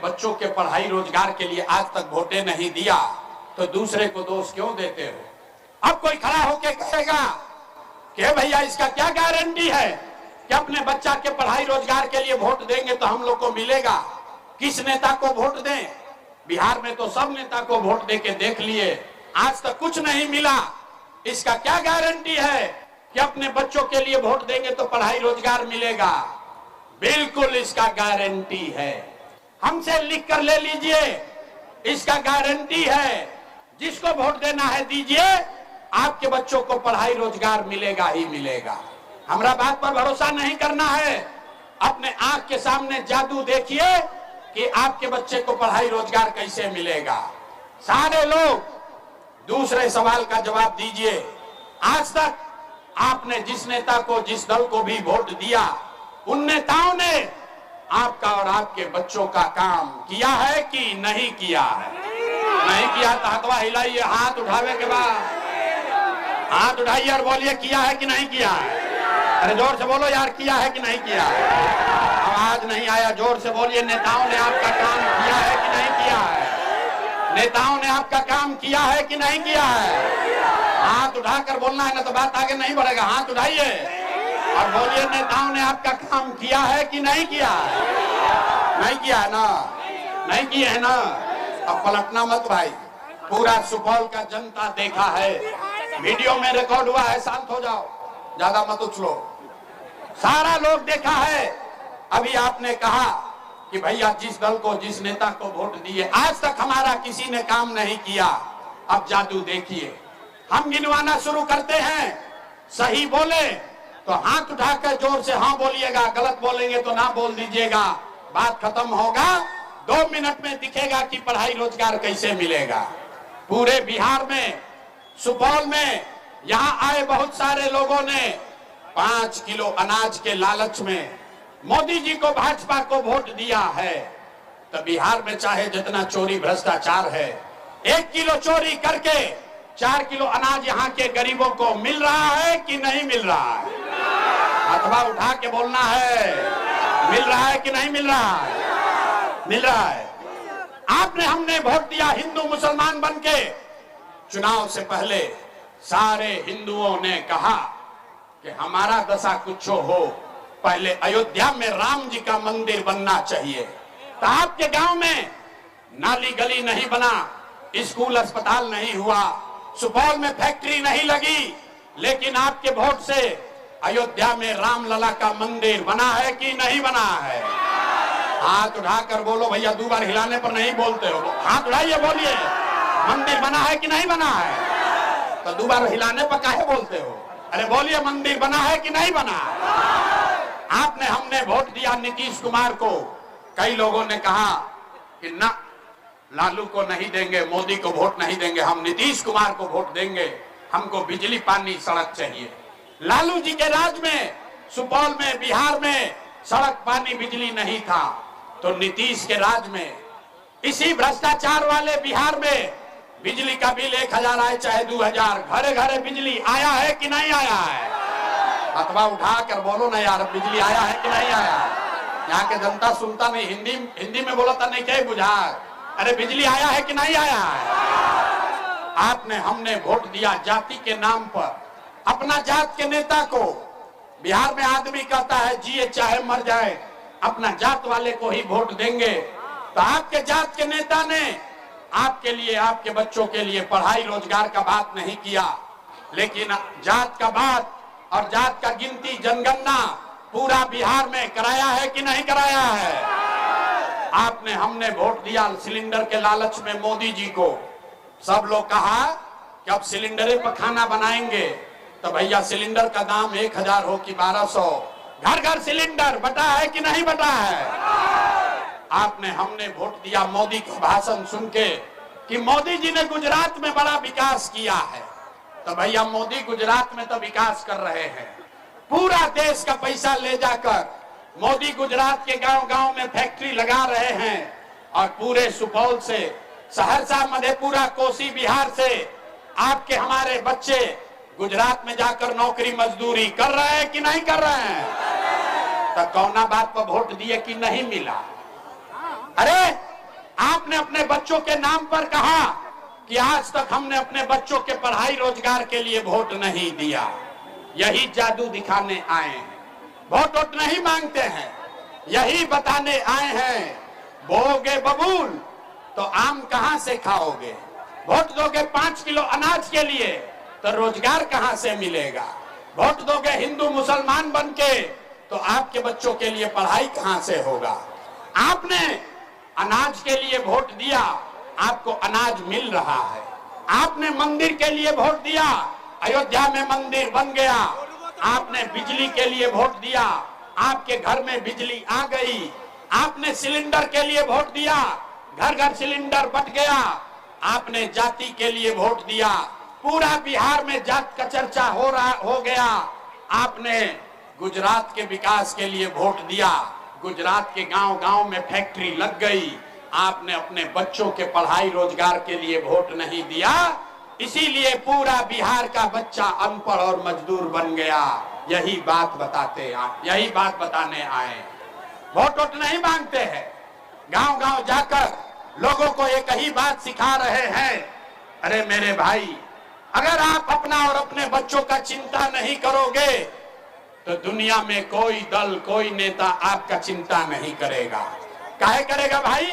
बच्चों के पढ़ाई रोजगार के लिए आज तक वोटें नहीं दिया तो दूसरे को दोष क्यों देते हो? अब कोई खड़ा होके कहेगा कि भैया इसका क्या गारंटी है कि अपने बच्चा के पढ़ाई रोजगार के लिए वोट देंगे तो हम लोग को मिलेगा। किस नेता को वोट दें? बिहार में तो सब नेता को वोट दे के देख लिए, आज तक कुछ नहीं मिला। इसका क्या गारंटी है कि अपने बच्चों के लिए वोट देंगे तो पढ़ाई रोजगार मिलेगा? बिल्कुल इसका गारंटी है। हमसे लिख कर ले लीजिए, इसका गारंटी है। जिसको वोट देना है दीजिए, आपके बच्चों को पढ़ाई रोजगार मिलेगा ही मिलेगा। हमारा बात पर भरोसा नहीं करना है, अपने आंख के सामने जादू देखिए कि आपके बच्चे को पढ़ाई रोजगार कैसे मिलेगा। सारे लोग दूसरे सवाल का जवाब दीजिए, आज तक आपने जिस नेता को, जिस दल को भी वोट दिया, उन नेताओं ने आपका और आपके बच्चों का काम किया है कि नहीं किया है? नहीं किया तो हाथवा हिलाइए, हाथ उठावे के बाद हाथ उठाइए और बोलिए किया है कि नहीं किया है। अरे जोर से बोलो यार, किया है कि नहीं किया है? आवाज नहीं आया, जोर से बोलिए। नेताओं ने आपका काम किया है कि नहीं किया है? नेताओं ने आपका काम किया है कि नहीं किया है? हाथ उठाकर बोलना है, ना तो बात आगे नहीं बढ़ेगा। हाथ उठाइए और बोलिए, नेताओं ने आपका काम किया है कि नहीं किया है? नहीं किया है ना? नहीं किया है ना? अब पलटना मत भाई, पूरा सुपौल का जनता देखा है, वीडियो में रिकॉर्ड हुआ है। शांत हो जाओ, ज्यादा मत उछलो। सारा लोग देखा है। अभी आपने कहा कि भैया जिस दल को, जिस नेता को वोट दिए, आज तक हमारा किसी ने काम नहीं किया। अब जादू देखिए, हम गिनवाना शुरू करते हैं। सही बोले तो हाथ उठाकर जोर से हाँ बोलिएगा, गलत बोलेंगे तो ना बोल दीजिएगा। बात खत्म होगा, 2 मिनट में दिखेगा कि पढ़ाई रोजगार कैसे मिलेगा। पूरे बिहार में, सुपौल में, यहाँ आए बहुत सारे लोगों ने 5 किलो अनाज के लालच में मोदी जी को, भाजपा को वोट दिया है। तो बिहार में चाहे जितना चोरी भ्रष्टाचार है, 1 किलो चोरी करके 4 किलो अनाज यहाँ के गरीबों को मिल रहा है कि नहीं मिल रहा है? अथवा उठा के बोलना है, मिल रहा है कि नहीं मिल रहा है? मिल रहा है। आपने, हमने वोट दिया हिंदू मुसलमान बनके। चुनाव से पहले सारे हिंदुओं ने कहा कि हमारा दशा कुछ हो, पहले अयोध्या में राम जी का मंदिर बनना चाहिए। तो आपके गांव में नाली गली नहीं बना, स्कूल अस्पताल नहीं हुआ, सुपौल में फैक्ट्री नहीं लगी, लेकिन आपके वोट से अयोध्या में रामलला का मंदिर बना है कि नहीं बना है? हाथ उठाकर बोलो भैया, 2 बार हिलाने पर नहीं बोलते हो। हाथ उठाइए, बोलिए, मंदिर बना है कि नहीं बना है? तो 2 बार हिलाने पर काहे बोलते हो? अरे बोलिए, मंदिर बना है कि नहीं बना है? आपने, हमने वोट दिया नीतीश कुमार को। कई लोगों ने कहा कि ना, लालू को नहीं देंगे, मोदी को वोट नहीं देंगे, हम नीतीश कुमार को वोट देंगे, हमको बिजली पानी सड़क चाहिए। लालू जी के राज में, सुपौल में, बिहार में सड़क पानी बिजली नहीं था, तो नीतीश के राज में, इसी भ्रष्टाचार वाले बिहार में बिजली का बिल 1000 आए चाहे 2000, घरे घरे बिजली आया है कि नहीं आया है? अथवा उठा कर बोलो ना यार, बिजली आया है कि नहीं आया? यहाँ के जनता सुनता नहीं, हिंदी में बोला था नहीं, क्या बुझा? अरे बिजली आया है कि नहीं आया है? आपने, हमने वोट दिया जाति के नाम पर, अपना जात के नेता को। बिहार में आदमी कहता है जिए चाहे मर जाए, अपना जात वाले को ही वोट देंगे। तो आपके जात के नेता ने आपके लिए, आपके बच्चों के लिए पढ़ाई रोजगार का बात नहीं किया, लेकिन जात का बात और जात का गिनती, जनगणना पूरा बिहार में कराया है कि नहीं कराया है? आपने, हमने वोट दिया सिलेंडर के लालच में मोदी जी को। सब लोग कहा कि अब सिलेंडर पर खाना बनाएंगे। तो भैया, सिलेंडर का दाम 1000 हो कि 1200, घर घर सिलेंडर बटा है कि नहीं बटा है? आपने, हमने वोट दिया मोदी का भाषण सुन के कि मोदी जी ने गुजरात में बड़ा विकास किया है। तो भैया, मोदी गुजरात में तो विकास कर रहे हैं, पूरा देश का पैसा ले जाकर मोदी गुजरात के गांव-गांव में फैक्ट्री लगा रहे हैं, और पूरे सुपौल से, सहरसा, मधेपुरा, कोसी, बिहार से आपके, हमारे बच्चे गुजरात में जाकर नौकरी मजदूरी कर रहे हैं कि नहीं कर रहे हैं? तो कौना बात पर वोट दिए कि नहीं मिला? अरे आपने अपने बच्चों के नाम पर कहा कि आज तक हमने अपने बच्चों के पढ़ाई रोजगार के लिए वोट नहीं दिया। यही जादू दिखाने आए हैं, वोट वोट नहीं मांगते हैं, यही बताने आए हैं बोगे बबूल तो आम कहां से खाओगे, वोट दोगे 5 किलो अनाज के लिए तो रोजगार कहां से मिलेगा, वोट दोगे हिंदू मुसलमान बनके तो आपके बच्चों के लिए पढ़ाई कहां से होगा। आपने अनाज के लिए वोट दिया, आपको अनाज मिल रहा है। आपने मंदिर के लिए वोट दिया, अयोध्या में मंदिर बन गया। आपने बिजली के लिए वोट दिया, आपके घर में बिजली आ गई। आपने सिलेंडर के लिए वोट दिया, घर घर सिलेंडर बट गया। आपने जाति के लिए वोट दिया, पूरा बिहार में जात का चर्चा हो गया। आपने गुजरात के विकास के लिए वोट दिया, गुजरात के गांव-गांव में फैक्ट्री लग गई। आपने अपने बच्चों के पढ़ाई रोजगार के लिए वोट नहीं दिया, इसीलिए पूरा बिहार का बच्चा अनपढ़ और मजदूर बन गया। यही बात बताने आए। वोट वोट नहीं मांगते हैं, गांव-गांव जाकर लोगों को एक ही बात सिखा रहे हैं। अरे मेरे भाई, अगर आप अपना और अपने बच्चों का चिंता नहीं करोगे तो दुनिया में कोई दल, कोई नेता आपका चिंता नहीं करेगा। काहे करेगा भाई?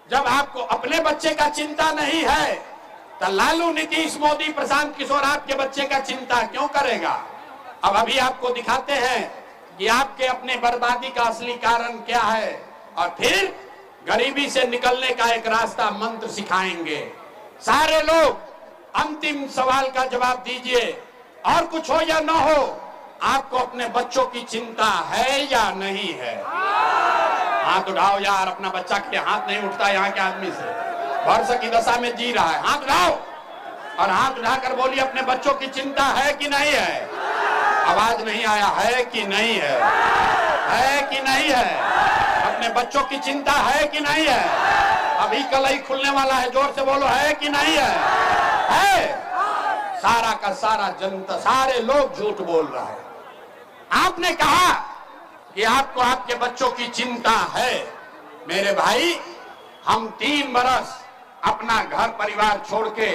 जब आपको अपने बच्चे का चिंता नहीं है तो लालू, नीतीश, मोदी, प्रशांत किशोर आपके बच्चे का चिंता क्यों करेगा? अब अभी आपको दिखाते हैं कि आपके अपने बर्बादी का असली कारण क्या है, और फिर गरीबी से निकलने का एक रास्ता मंत्र सिखाएंगे। सारे लोग अंतिम सवाल का जवाब दीजिए, और कुछ हो या ना हो, आपको अपने बच्चों की चिंता है या नहीं है? हाथ उठाओ यार, अपना बच्चा के हाथ नहीं उठता यहाँ के आदमी से, वर्ष की दशा में जी रहा है। हाथ उठाओ और हाथ उठाकर बोलिए, अपने बच्चों की चिंता है कि नहीं है? आवाज नहीं आया, है कि नहीं है? है कि नहीं है? अपने बच्चों की चिंता है कि नहीं है? अभी कलई खुलने वाला है, जोर से बोलो, है कि नहीं है? है। सारा का सारा जनता, सारे लोग झूठ बोल रहा है। आपने कहा कि आपको आपके बच्चों की चिंता है। मेरे भाई, हम 3 बरस अपना घर परिवार छोड़ के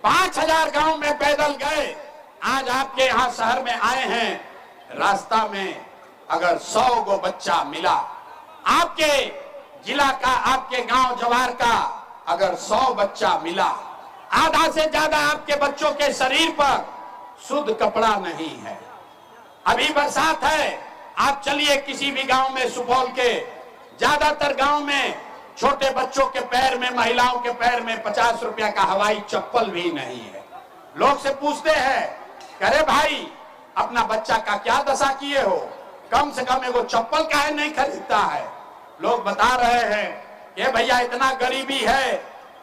5000 गांव में पैदल गए, आज आपके यहाँ शहर में आए हैं। रास्ता में अगर 100 गो बच्चा मिला, आपके जिला का, आपके गांव जवार का अगर 100 बच्चा मिला, आधा से ज्यादा आपके बच्चों के शरीर पर शुद्ध कपड़ा नहीं है। अभी बरसात है, आप चलिए किसी भी गांव में, सुपौल के ज्यादातर गांव में छोटे बच्चों के पैर में, महिलाओं के पैर में 50 रुपया का हवाई चप्पल भी नहीं है। लोग से पूछते हैं, अरे भाई, अपना बच्चा का क्या दशा किए हो, कम से कम एगो चप्पल काहे नहीं खरीदता है? लोग बता रहे हैं कि भैया इतना गरीबी है,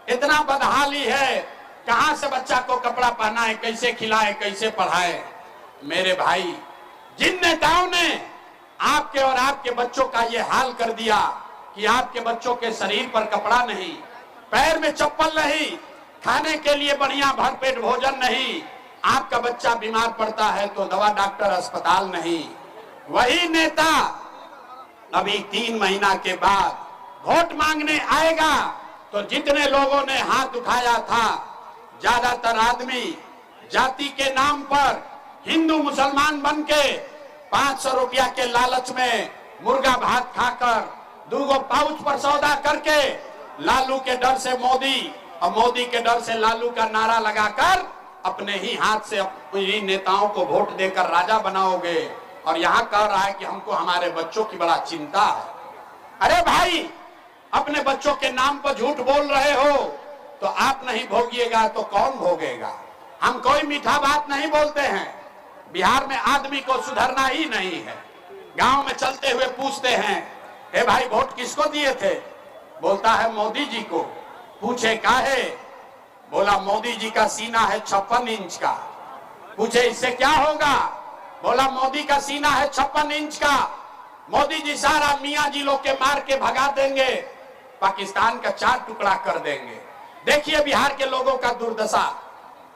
इतना बदहाली है, कहां से बच्चा को कपड़ा पहनाए, कैसे खिलाए, कैसे पढ़ाए। मेरे भाई, जिन नेताओं ने आपके और आपके बच्चों का ये हाल कर दिया कि आपके बच्चों के शरीर पर कपड़ा नहीं, पैर में चप्पल नहीं, खाने के लिए बढ़िया भरपेट भोजन नहीं, आपका बच्चा बीमार पड़ता है तो दवा डॉक्टर अस्पताल नहीं, वही नेता अभी 3 महीना के बाद वोट मांगने आएगा तो जितने लोगों ने हाथ उठाया था, ज्यादातर आदमी जाति के नाम पर हिंदू मुसलमान बनके 500 रुपया के लालच में मुर्गा भात खाकर, 2 पाउच पर सौदा करके, लालू के डर से मोदी और मोदी के डर से लालू का नारा लगाकर अपने ही हाथ से अपने नेताओं को वोट देकर राजा बनाओगे, और यहाँ कह रहा है कि हमको हमारे बच्चों की बड़ा चिंता है। अरे भाई, अपने बच्चों के नाम पर झूठ बोल रहे हो तो आप नहीं भोगिएगा तो कौन भोगेगा? हम कोई मीठा बात नहीं बोलते हैं, बिहार में आदमी को सुधरना ही नहीं है। गांव में चलते हुए पूछते हैं, हे भाई वोट किसको दिए थे? बोलता है मोदी जी को। पूछे काहे? बोला मोदी जी का सीना है 56 इंच का। पूछे इससे क्या होगा? बोला मोदी का सीना है 56 इंच का, मोदी जी सारा मियाँ जी लोग के मार के भगा देंगे, पाकिस्तान का 4 टुकड़ा कर देंगे। देखिए बिहार के लोगों का दुर्दशा।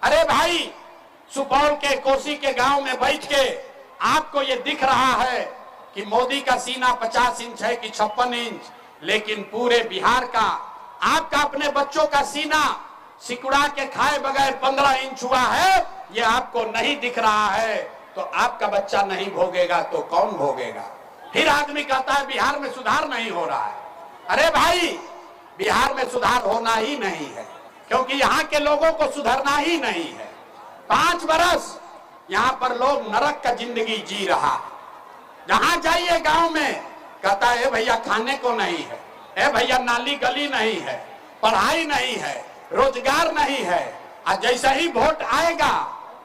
अरे भाई, सुपौल के कोसी के गांव में बैठ के आपको ये दिख रहा है कि मोदी का सीना 50 इंच है कि 56 इंच, लेकिन पूरे बिहार का आपका अपने बच्चों का सीना सिकुड़ा के खाए बगैर 15 इंच हुआ है, ये आपको नहीं दिख रहा है, तो आपका बच्चा नहीं भोगेगा तो कौन भोगेगा? फिर आदमी कहता है बिहार में सुधार नहीं हो रहा है। अरे भाई, बिहार में सुधार होना ही नहीं है, क्योंकि यहाँ के लोगों को सुधरना ही नहीं है। 5 बरस यहाँ पर लोग नरक का जिंदगी जी रहा। जहां जाइए गांव में कहता है भैया खाने को नहीं है, ए भैया नाली गली नहीं है, पढ़ाई नहीं है, रोजगार नहीं है। और जैसे ही वोट आएगा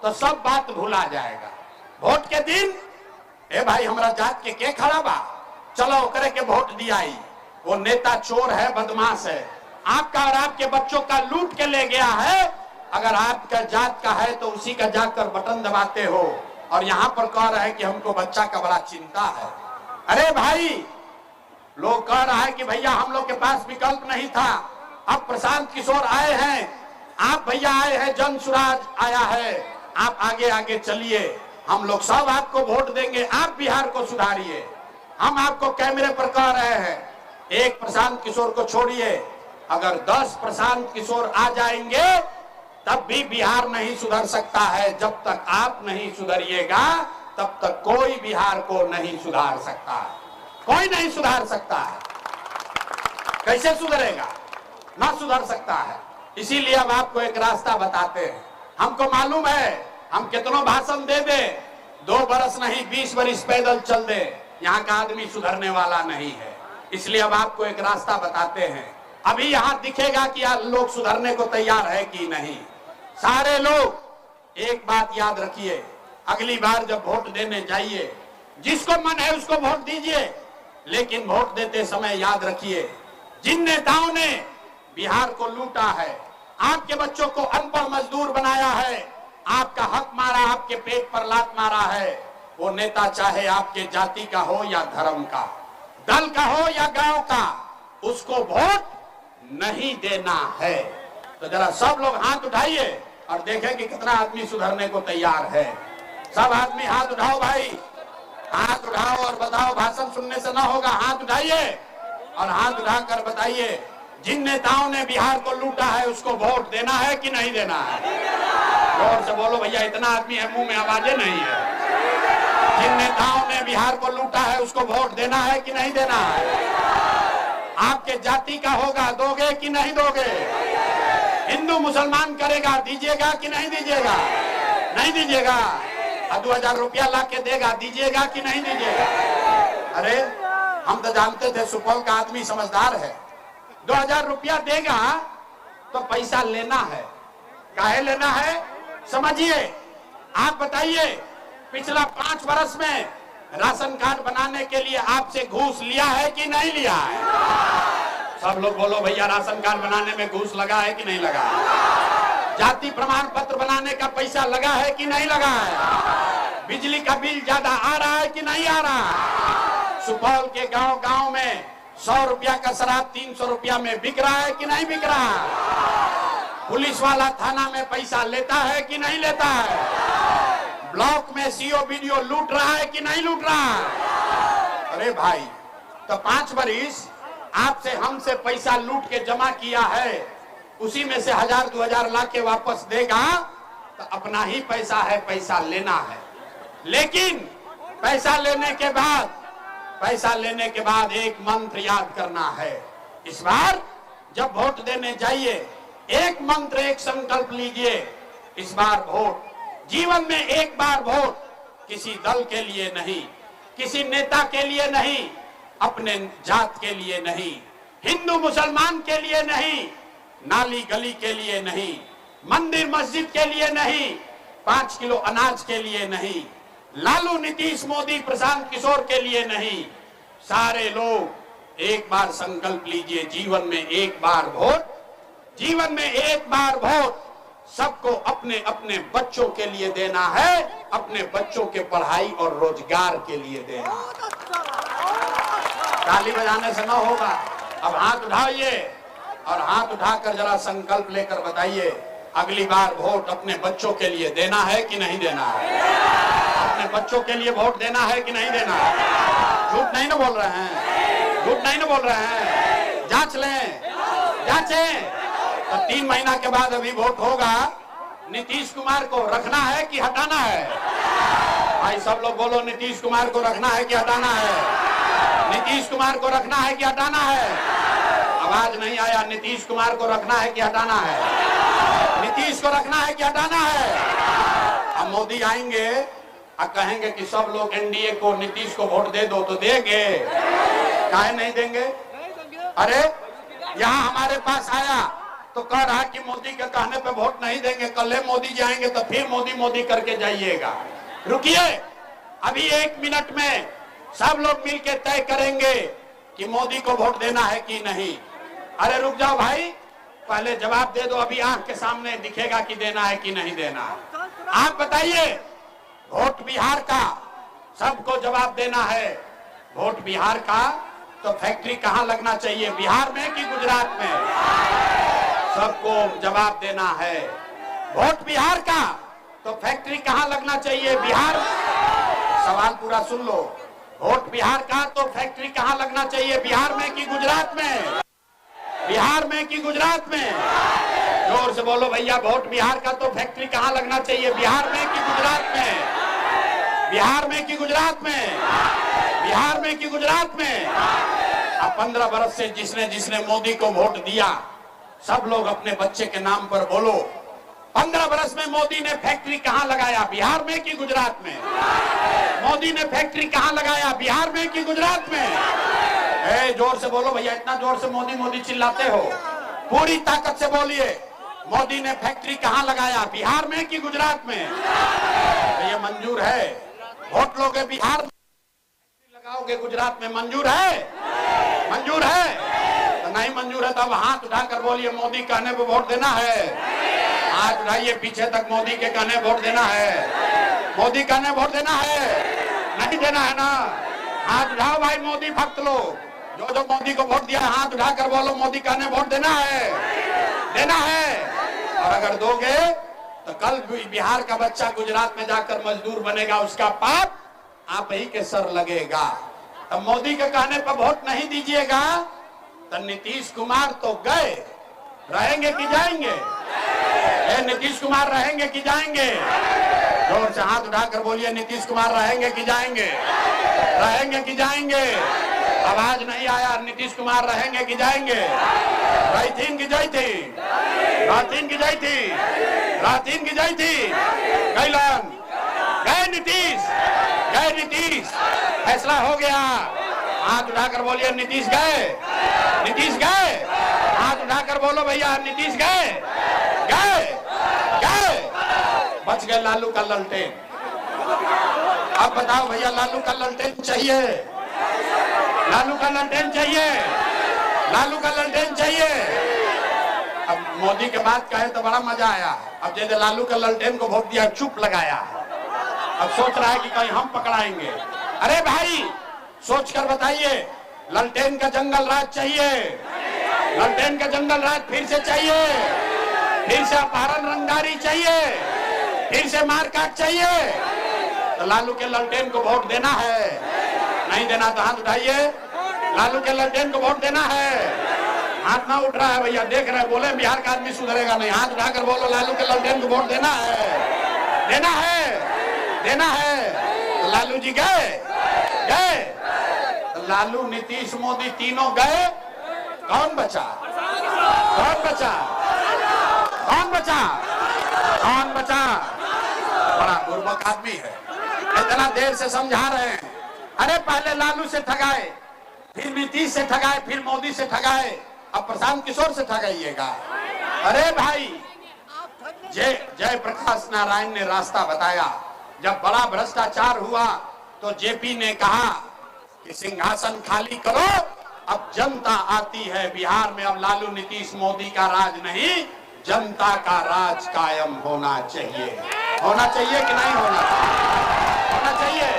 तो सब बात भुला जाएगा। वोट के दिन ए भाई हमरा जात के खड़ा बा, चलो ओकरे के वोट दियाई, वो नेता चोर है, बदमाश है, आपका और आपके बच्चों का लूट के ले गया है। अगर आपका जात का है तो उसी का जाकर बटन दबाते हो, और यहाँ पर कह रहे हैं कि हमको बच्चा का बड़ा चिंता है। अरे भाई, लोग कह रहा है कि भैया हम लोग के पास विकल्प नहीं था, अब प्रशांत किशोर आए हैं, आप भैया आए हैं, जन सुराज आया है, आप आगे आगे चलिए, हम लोग सब आपको वोट देंगे, आप बिहार को सुधारिए। हम आपको कैमरे पर कह रहे हैं, एक प्रशांत किशोर को छोड़िए, अगर 10 प्रशांत किशोर आ जाएंगे तब भी बिहार नहीं सुधर सकता है। जब तक आप नहीं सुधरिएगा तब तक कोई बिहार को नहीं सुधार सकता है, कोई नहीं सुधार सकता है। कैसे सुधरेगा? ना सुधर सकता है। इसीलिए हम आपको एक रास्ता बताते हैं। हमको मालूम है हम कितनों भाषण दे दे, 2 बरस नहीं 20 बरस पैदल चल दे, यहाँ का आदमी सुधरने वाला नहीं है। इसलिए अब आपको एक रास्ता बताते हैं। अभी यहाँ दिखेगा कि लोग सुधरने को तैयार है कि नहीं। सारे लोग एक बात याद रखिए, अगली बार जब वोट देने जाइए, जिसको मन है उसको वोट दीजिए, लेकिन वोट देते समय याद रखिए, जिन नेताओं ने बिहार को लूटा है, आपके बच्चों को अनपढ़ मजदूर बनाया है, आपका हक मारा, आपके पेट पर लात मारा है, वो नेता चाहे आपके जाति का हो या धर्म का, दल का हो या गांव का, उसको वोट नहीं देना है। तो जरा सब लोग हाथ उठाइए और देखें कि कितना आदमी सुधरने को तैयार है। सब आदमी हाथ उठाओ भाई, हाथ उठाओ और बताओ, भाषण सुनने से ना होगा, हाथ उठाइए और हाथ उठाकर बताइए, जिन नेताओं ने बिहार को लूटा है उसको वोट देना है कि नहीं देना है? जोर से बोलो भैया, इतना आदमी है मुंह में आवाजें नहीं है। जिन नेताओं ने बिहार को लूटा है उसको वोट देना है कि नहीं देना है? आपके जाति का होगा, दोगे कि नहीं दोगे? हिंदू मुसलमान करेगा, दीजिएगा कि नहीं दीजिएगा? नहीं दीजिएगा। 2000 रुपया ला के देगा, दीजिएगा कि नहीं दीजिएगा? अरे हम तो जानते थे सुपौल का आदमी समझदार है, 2000 रुपया देगा तो पैसा लेना है। काहे लेना है समझिए। आप बताइए, पिछला 5 वर्ष में राशन कार्ड बनाने के लिए आपसे घूस लिया है कि नहीं लिया है? सब लोग बोलो भैया, राशन कार्ड बनाने में घूस लगा है कि नहीं लगा? जाति प्रमाण पत्र बनाने का पैसा लगा है कि नहीं लगा है? बिजली का बिल ज्यादा आ रहा है कि नहीं आ रहा है? सुपौल के गांव गांव में 100 रुपया का शराब 300 रुपया में बिक रहा है कि नहीं बिक रहा है? पुलिस वाला थाना में पैसा लेता है कि नहीं लेता है? ब्लॉक में सीओ वीडियो लूट रहा है कि नहीं लूट रहा है? अरे भाई, तो 5 बरिस आपसे हमसे पैसा लूट के जमा किया है, उसी में से 1000-2000 ला के वापस देगा तो अपना ही पैसा है, पैसा लेना है। लेकिन पैसा लेने के बाद एक मंत्र याद करना है। इस बार जब वोट देने जाइए, एक मंत्र, एक संकल्प लीजिए, इस बार वोट, जीवन में एक बार वोट, किसी दल के लिए नहीं, किसी नेता के लिए नहीं, अपने जात के लिए नहीं, हिंदू मुसलमान के लिए नहीं, नाली गली के लिए नहीं, मंदिर मस्जिद के लिए नहीं, 5 किलो अनाज के लिए नहीं, लालू नीतीश मोदी प्रशांत किशोर के लिए नहीं। सारे लोग एक बार संकल्प लीजिए, जीवन में एक बार वोट, जीवन में एक बार वोट सबको अपने अपने बच्चों के लिए देना है, अपने बच्चों के पढ़ाई और रोजगार के लिए देना। ताली बजाने से ना होगा। अब हाथ उठाइए और हाथ उठाकर जरा संकल्प लेकर बताइए, अगली बार वोट अपने बच्चों के लिए देना है कि नहीं देना है? अपने बच्चों के लिए वोट देना है कि नहीं देना है? झूठ नहीं ना बोल रहे हैं? झूठ नहीं ना बोल रहे हैं? जांच लें, जांचे तो 3 महीना के बाद अभी वोट होगा, नीतीश कुमार को रखना है कि हटाना है? भाई सब लोग बोलो, नीतीश कुमार को रखना है कि हटाना है? नीतीश कुमार को रखना है कि हटाना है? आवाज नहीं आया। नीतीश कुमार को रखना है कि हटाना है? नीतीश को रखना है कि हटाना है? अब मोदी आएंगे और कहेंगे कि सब लोग एनडीए को, नीतीश को वोट दे दो, तो देंगे? काहे नहीं देंगे? अरे यहाँ हमारे पास आया तो कह रहा कि मोदी के कहने पे वोट नहीं देंगे, कल मोदी जाएंगे तो फिर मोदी मोदी करके जाइएगा। रुकिए, अभी 1 मिनट में सब लोग मिलके तय करेंगे कि मोदी को वोट देना है कि नहीं। अरे रुक जाओ भाई, पहले जवाब दे दो, अभी आंख के सामने दिखेगा कि देना है कि नहीं देना। आप बताइए, वोट बिहार का, सबको जवाब देना है। वोट बिहार का तो फैक्ट्री कहां लगना चाहिए, बिहार में कि गुजरात में? सबको जवाब देना है। वोट बिहार का तो फैक्ट्री कहां लगना चाहिए, बिहार? सवाल पूरा सुन लो। वोट बिहार का तो फैक्ट्री कहां लगना चाहिए, बिहार में कि गुजरात में? बिहार में कि गुजरात में? जोर से बोलो भैया, वोट बिहार का तो फैक्ट्री कहां लगना चाहिए, बिहार में कि गुजरात में? बिहार में कि गुजरात में? बिहार में कि गुजरात में? अब 15 बरस से जिसने जिसने मोदी को वोट दिया, सब लोग अपने बच्चे के नाम पर बोलो, 15 बरस में मोदी ने फैक्ट्री कहां लगाया, बिहार में कि गुजरात में? मोदी ने फैक्ट्री कहां लगाया, बिहार में कि गुजरात में? जोर से बोलो भैया, इतना जोर से मोदी मोदी चिल्लाते हो, पूरी ताकत से बोलिए, मोदी ने फैक्ट्री कहां लगाया, बिहार में कि गुजरात में? ये मंजूर है? वोट लोगे बिहार में, लगाओगे गुजरात में, मंजूर है? मंजूर है? तो नहीं मंजूर है तो अब हाथ उठाकर बोलिए, मोदी कहने पे वोट देना है। हाथ उठाइए पीछे तक, मोदी के कहने वोट देना है। मोदी कहने वोट देना है, नहीं देना है ना? हाथ उठाओ भाई मोदी भक्त लोग, जो जो मोदी को वोट दिया हाथ उठाकर बोलो, मोदी कहने वोट देना है, देना है। और अगर दोगे तो कल बिहार का बच्चा गुजरात में जाकर मजदूर बनेगा, उसका पाप आप ही के सर लगेगा। तो मोदी के कहने पर वोट नहीं दीजिएगा तो नीतीश कुमार तो गए, रहेंगे कि जाएंगे? नीतीश कुमार रहेंगे कि जाएंगे? जोर से हाथ उठाकर बोलिए, नीतीश कुमार रहेंगे कि जाएंगे? रहेंगे कि जाएंगे? आवाज नहीं आया। नीतीश कुमार रहेंगे कि जाएंगे? रायतीन की जय थी, रायतीन की जय थी, रायतीन की जय थी। कैलन गए नीतीश, गए नीतीश, फैसला हो गया। हाथ उठाकर बोलिए, नीतीश गए, नीतीश गए। हाथ उठाकर बोलो भैया, नीतीश गए, गए, गए। बच गए लालू का ललटेन। अब बताओ भैया, लालू का ललटेन चाहिए? लालू का ललटेन चाहिए? लालू का ललटेन चाहिए? अब मोदी के बात कहे तो बड़ा मजा आया। अब जैसे लालू का ललटेन को वोट दिया, चुप लगाया, अब सोच रहा है कि कहीं हम पकड़ाएंगे। अरे भाई सोचकर बताइए, ललटेन का जंगल राज चाहिए? ललटेन का जंगल राज फिर से चाहिए? फिर से अपहरण रंगदारी चाहिए? फिर से मारकाट चाहिए? तो लालू के ललटेन को वोट देना है? नहीं देना तो हाथ उठाइए। लालू के ललटेन को वोट देना है? हाथ ना उठ रहा है भैया, देख रहे बोले बिहार का आदमी सुधरेगा नहीं। हाथ उठाकर बोलो, लालू के ललटेन को वोट देना है, देना है, देना है। तो लालू जी गए, गए। तो लालू, नीतीश, मोदी तीनों गए, कौन बचा? कौन बचा? कौन बचा? कौन बचा? बड़ा बुर्बक आदमी है, इतना देर से समझा रहे हैं। अरे पहले लालू से ठगाए, फिर नीतीश से ठगाए, फिर मोदी से ठगाए, अब प्रशांत किशोर से ठगाइएगा। अरे भाई, जय प्रकाश नारायण ने रास्ता बताया। जब बड़ा भ्रष्टाचार हुआ तो जेपी ने कहा कि सिंहासन खाली करो, अब जनता आती है बिहार में। अब लालू, नीतीश, मोदी का राज नहीं, जनता का राज कायम होना चाहिए। होना चाहिए कि नहीं होना चाहिए? होना चाहिए,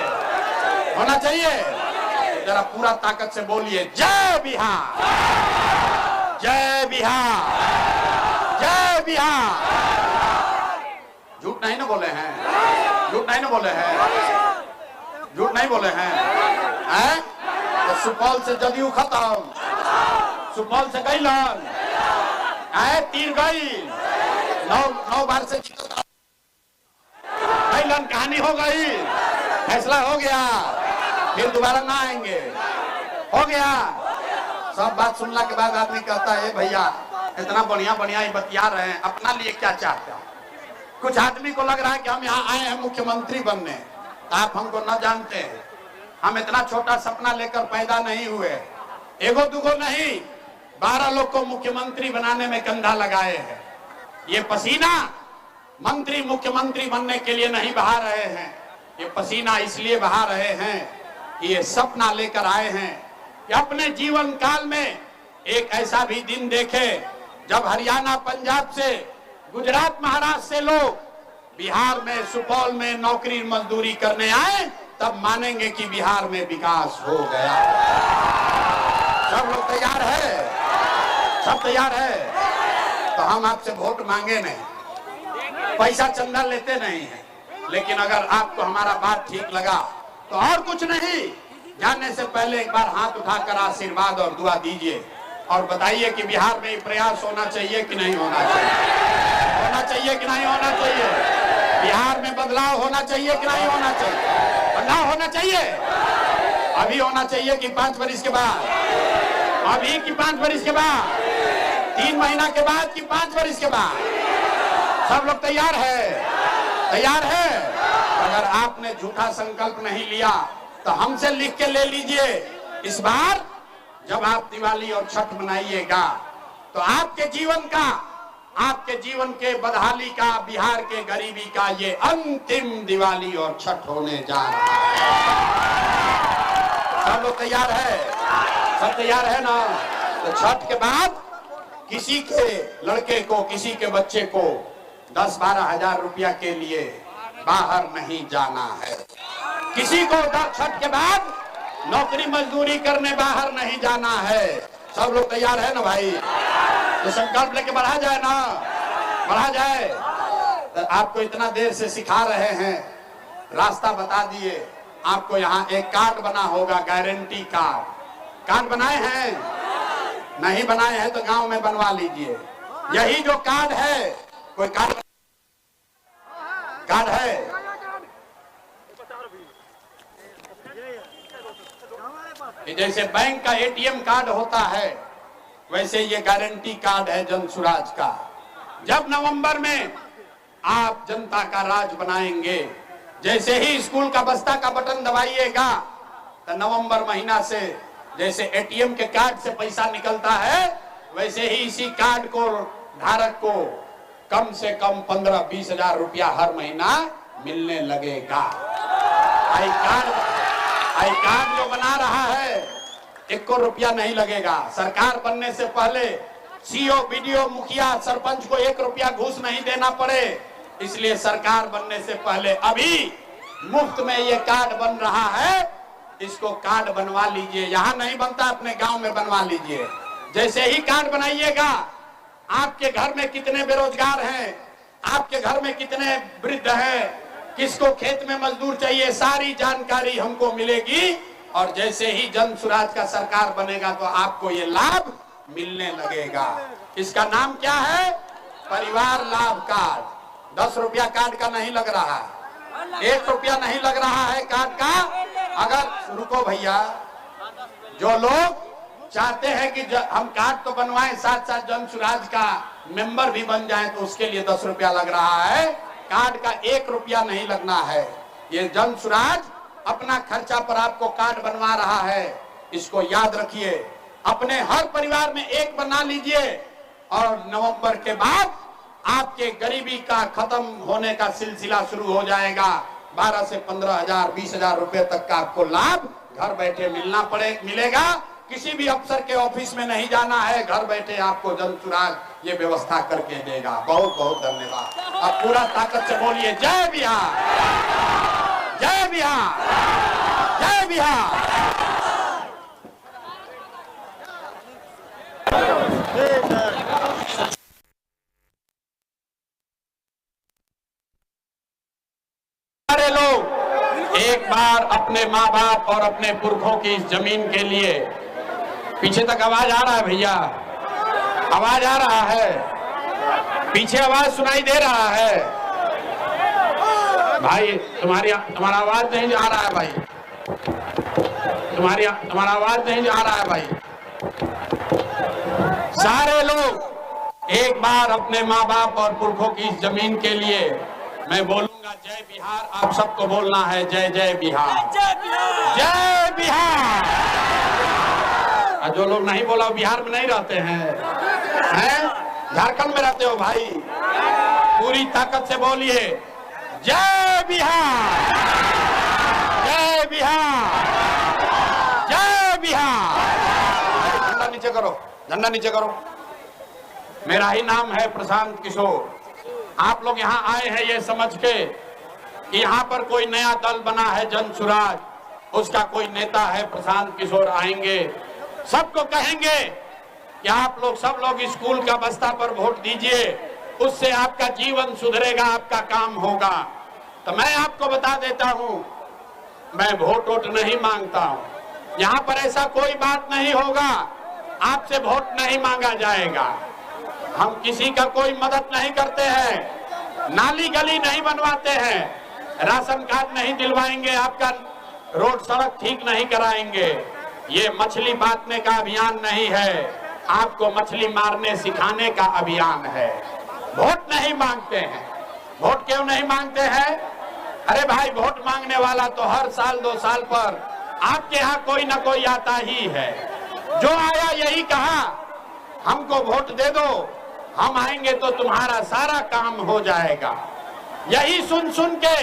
होना चाहिए। जरा पूरा ताकत से बोलिए, जय बिहार, जय बिहार, जय बिहार। झूठ नहीं ना बोले हैं? झूठ नहीं ना बोले हैं? झूठ नहीं बोले हैं? तो सुपौल से जदयू खत्म, सुपौल से कैलन, आए तीर गई 9 बार से लन कहानी हो गई, फैसला हो गया, फिर दोबारा ना आएंगे, हो गया। सब बात सुनने के बाद आदमी कहता है भैया इतना बढ़िया बढ़िया ही बतिया रहे हैं, अपना लिए क्या चाहते हैं। कुछ आदमी को लग रहा है कि हम यहाँ आए हैं मुख्यमंत्री बनने, आप हमको न जानते हैं। हम इतना छोटा सपना लेकर पैदा नहीं हुए, एगो दुगो नहीं 12 लोग को मुख्यमंत्री बनाने में कंधा लगाए हैं। ये पसीना मंत्री मुख्यमंत्री बनने के लिए नहीं बहा रहे हैं, ये पसीना इसलिए बहा रहे हैं कि ये सपना लेकर आए हैं कि अपने जीवन काल में एक ऐसा भी दिन देखे जब हरियाणा पंजाब से गुजरात महाराष्ट्र से लोग बिहार में सुपौल में नौकरी मजदूरी करने आए, तब मानेंगे कि बिहार में विकास हो गया। सब लोग तैयार है, सब तैयार है। तो हम आपसे वोट मांगे नहीं, पैसा चंदा लेते नहीं है, लेकिन अगर आपको हमारा बात ठीक लगा तो और कुछ नहीं, जाने से पहले एक बार हाथ उठाकर आशीर्वाद और दुआ दीजिए और बताइए कि बिहार में प्रयास होना चाहिए कि नहीं होना चाहिए, होना चाहिए कि नहीं होना चाहिए, बिहार में बदलाव होना चाहिए कि नहीं होना चाहिए, बदलाव होना चाहिए। अभी होना चाहिए कि 5 वर्ष के बाद, अभी कि 5 वर्ष के बाद, 3 महीना के बाद कि 5 वर्ष के बाद। सब लोग तैयार है, तैयार है। अगर आपने झूठा संकल्प नहीं लिया तो हमसे लिख के ले लीजिए। इस बार जब आप दिवाली और छठ मनाइएगा तो आपके जीवन के बदहाली का, बिहार के गरीबी का ये अंतिम दिवाली और छठ होने जा रहा है। सब लोग तैयार है, सब तैयार है ना। तो छठ के बाद किसी के लड़के को, किसी के बच्चे को 10-12 हजार रुपया के लिए बाहर नहीं जाना है। किसी को छठ के बाद नौकरी मजदूरी करने बाहर नहीं जाना है। सब लोग तैयार है ना भाई? तो संकल्प लेके बढ़ा जाए ना, बढ़ा जाए। तो आपको इतना देर से सिखा रहे हैं, रास्ता बता दिए। आपको यहाँ एक कार्ड बना होगा, गारंटी कार्ड। कार्ड बनाए हैं? नहीं बनाए हैं तो गांव में बनवा लीजिए। यही जो कार्ड है, कोई कार्ड है जैसे बैंक का एटीएम कार्ड होता है, वैसे ये गारंटी कार्ड है जन सुराज का। जब नवंबर में आप जनता का राज बनाएंगे, जैसे ही स्कूल का बस्ता का बटन दबाइएगा तो नवंबर महीना से जैसे एटीएम के कार्ड से पैसा निकलता है, वैसे ही इसी कार्ड को धारक को कम से कम 15-20 हजार रुपया हर महीना मिलने लगेगा। आई कार्ड जो बना रहा है 1 रुपया नहीं लगेगा। सरकार बनने से पहले सीओ, बीडीओ, मुखिया, सरपंच को 1 रुपया घूस नहीं देना पड़े, इसलिए सरकार बनने से पहले अभी मुफ्त में ये कार्ड बन रहा है। इसको कार्ड बनवा लीजिए। यहाँ नहीं बनता, अपने गांव में बनवा लीजिए। जैसे ही कार्ड बनाइएगा, आपके घर में कितने बेरोजगार हैं, आपके घर में कितने वृद्ध हैं, किसको खेत में मजदूर चाहिए, सारी जानकारी हमको मिलेगी। और जैसे ही जन सुराज का सरकार बनेगा तो आपको ये लाभ मिलने लगेगा। इसका नाम क्या है? परिवार लाभ कार्ड। 10 रुपया कार्ड का नहीं लग रहा है, 1 रुपया नहीं लग रहा है कार्ड का। अगर रुको भैया, जो लोग चाहते हैं कि हम कार्ड तो बनवाएं, साथ साथ जन सुराज का मेंबर भी बन जाएं, तो उसके लिए 10 रुपया लग रहा है। कार्ड का 1 रुपया नहीं लगना है। ये जन सुराज अपना खर्चा पर आपको कार्ड बनवा रहा है, इसको याद रखिए। अपने हर परिवार में एक बना लीजिए और नवंबर के बाद आपके गरीबी का खत्म होने का सिलसिला शुरू हो जाएगा। 12 से 15 हजार, 20 हजार रुपए तक का आपको लाभ घर बैठे मिलेगा। किसी भी अफसर के ऑफिस में नहीं जाना है, घर बैठे आपको जन सुराज ये व्यवस्था करके देगा। बहुत बहुत धन्यवाद। अब पूरा ताकत से बोलिए जय बिहार, जय बिहार, जय बिहार। सारे लोग एक बार अपने माँ बाप और अपने पुरखों की इस जमीन के लिए, पीछे तक आवाज आ रहा है भैया, आवाज आ रहा है? पीछे आवाज सुनाई दे रहा है? भाई तुम्हारा आवाज नहीं आ रहा है भाई, तुम्हारा आवाज नहीं आ रहा है भाई। सारे लोग एक बार अपने माँ बाप और पुरखों की इस जमीन के लिए मैं बोलूंगा जय बिहार। आप सबको बोलना है जय जय बिहार, जय बिहार। और जो लोग नहीं बोला बिहार में नहीं रहते हैं, झारखंड में रहते हो भाई, पूरी ताकत से बोलिए जय बिहार, जय बिहार, जय बिहार। झंडा नीचे करो, झंडा नीचे करो। मेरा ही नाम है प्रशांत किशोर। आप लोग यहाँ आए हैं ये समझ के कि यहाँ पर कोई नया दल बना है जन सुराज, उसका कोई नेता है प्रशांत किशोर आएंगे, सबको कहेंगे कि आप लोग सब लोग स्कूल का बस्ता पर वोट दीजिए, उससे आपका जीवन सुधरेगा, आपका काम होगा। तो मैं आपको बता देता हूं, मैं वोट नहीं मांगता हूं। यहाँ पर ऐसा कोई बात नहीं होगा, आपसे वोट नहीं मांगा जाएगा। हम किसी का कोई मदद नहीं करते हैं, नाली गली नहीं बनवाते हैं, राशन कार्ड नहीं दिलवाएंगे, आपका रोड सड़क ठीक नहीं कराएंगे। ये मछली बांटने का अभियान नहीं है, आपको मछली मारने सिखाने का अभियान है। वोट नहीं मांगते हैं। वोट क्यों नहीं मांगते हैं? अरे भाई, वोट मांगने वाला तो हर साल 2 साल पर आपके यहाँ कोई ना कोई आता ही है। जो आया यही कहा हमको वोट दे दो, हम आएंगे तो तुम्हारा सारा काम हो जाएगा। यही सुन सुन के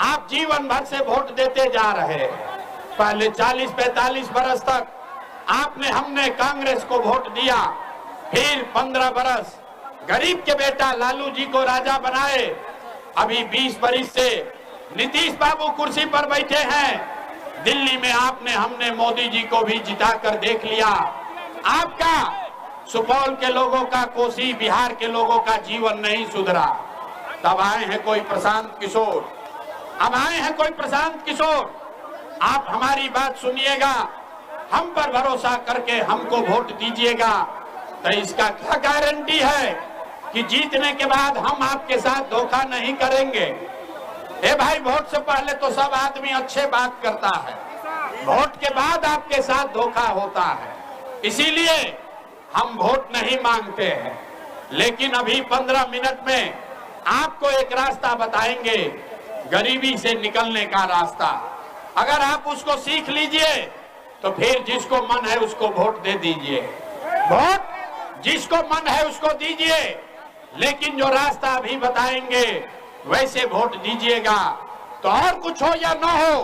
आप जीवन भर से वोट देते जा रहे। पहले 40-45 बरस तक हमने कांग्रेस को वोट दिया, फिर 15 बरस गरीब के बेटा लालू जी को राजा बनाए। अभी 20 बरस से नीतीश बाबू कुर्सी पर बैठे हैं। दिल्ली में हमने मोदी जी को भी जिताकर देख लिया। आपका सुपौल के लोगों का, कोसी बिहार के लोगों का जीवन नहीं सुधरा। तब आए हैं कोई प्रशांत किशोर, अब आए हैं कोई प्रशांत किशोर। आप हमारी बात सुनिएगा, हम पर भरोसा करके हमको वोट दीजिएगा। तो इसका क्या गारंटी है कि जीतने के बाद हम आपके साथ धोखा नहीं करेंगे? ए भाई, वोट से पहले तो सब आदमी अच्छे बात करता है, वोट के बाद आपके साथ धोखा होता है। इसीलिए हम वोट नहीं मांगते हैं। लेकिन अभी 15 मिनट में आपको एक रास्ता बताएंगे, गरीबी से निकलने का रास्ता। अगर आप उसको सीख लीजिए तो फिर जिसको मन है उसको वोट दे दीजिए। वोट जिसको मन है उसको दीजिए, लेकिन जो रास्ता अभी बताएंगे वैसे वोट दीजिएगा। तो और कुछ हो या ना हो,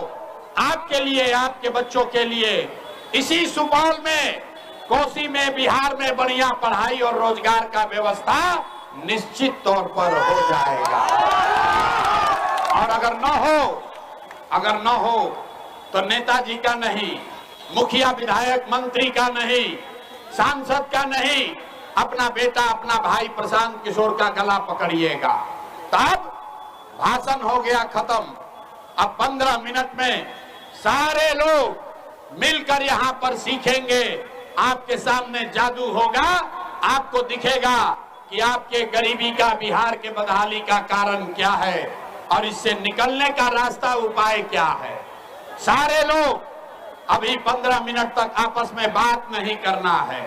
आपके लिए, आपके बच्चों के लिए इसी सुपौल में, कोसी में, बिहार में बढ़िया पढ़ाई और रोजगार का व्यवस्था निश्चित तौर पर हो जाएगा। और अगर न हो तो नेताजी का नहीं, मुखिया विधायक मंत्री का नहीं, सांसद का नहीं, अपना बेटा, अपना भाई प्रशांत किशोर का गला पकड़िएगा। तब भाषण हो गया खत्म। अब 15 मिनट में सारे लोग मिलकर यहाँ पर सीखेंगे। आपके सामने जादू होगा, आपको दिखेगा कि आपके गरीबी का, बिहार के बदहाली का कारण क्या है और इससे निकलने का रास्ता, उपाय क्या है। सारे लोग अभी 15 मिनट तक आपस में बात नहीं करना है,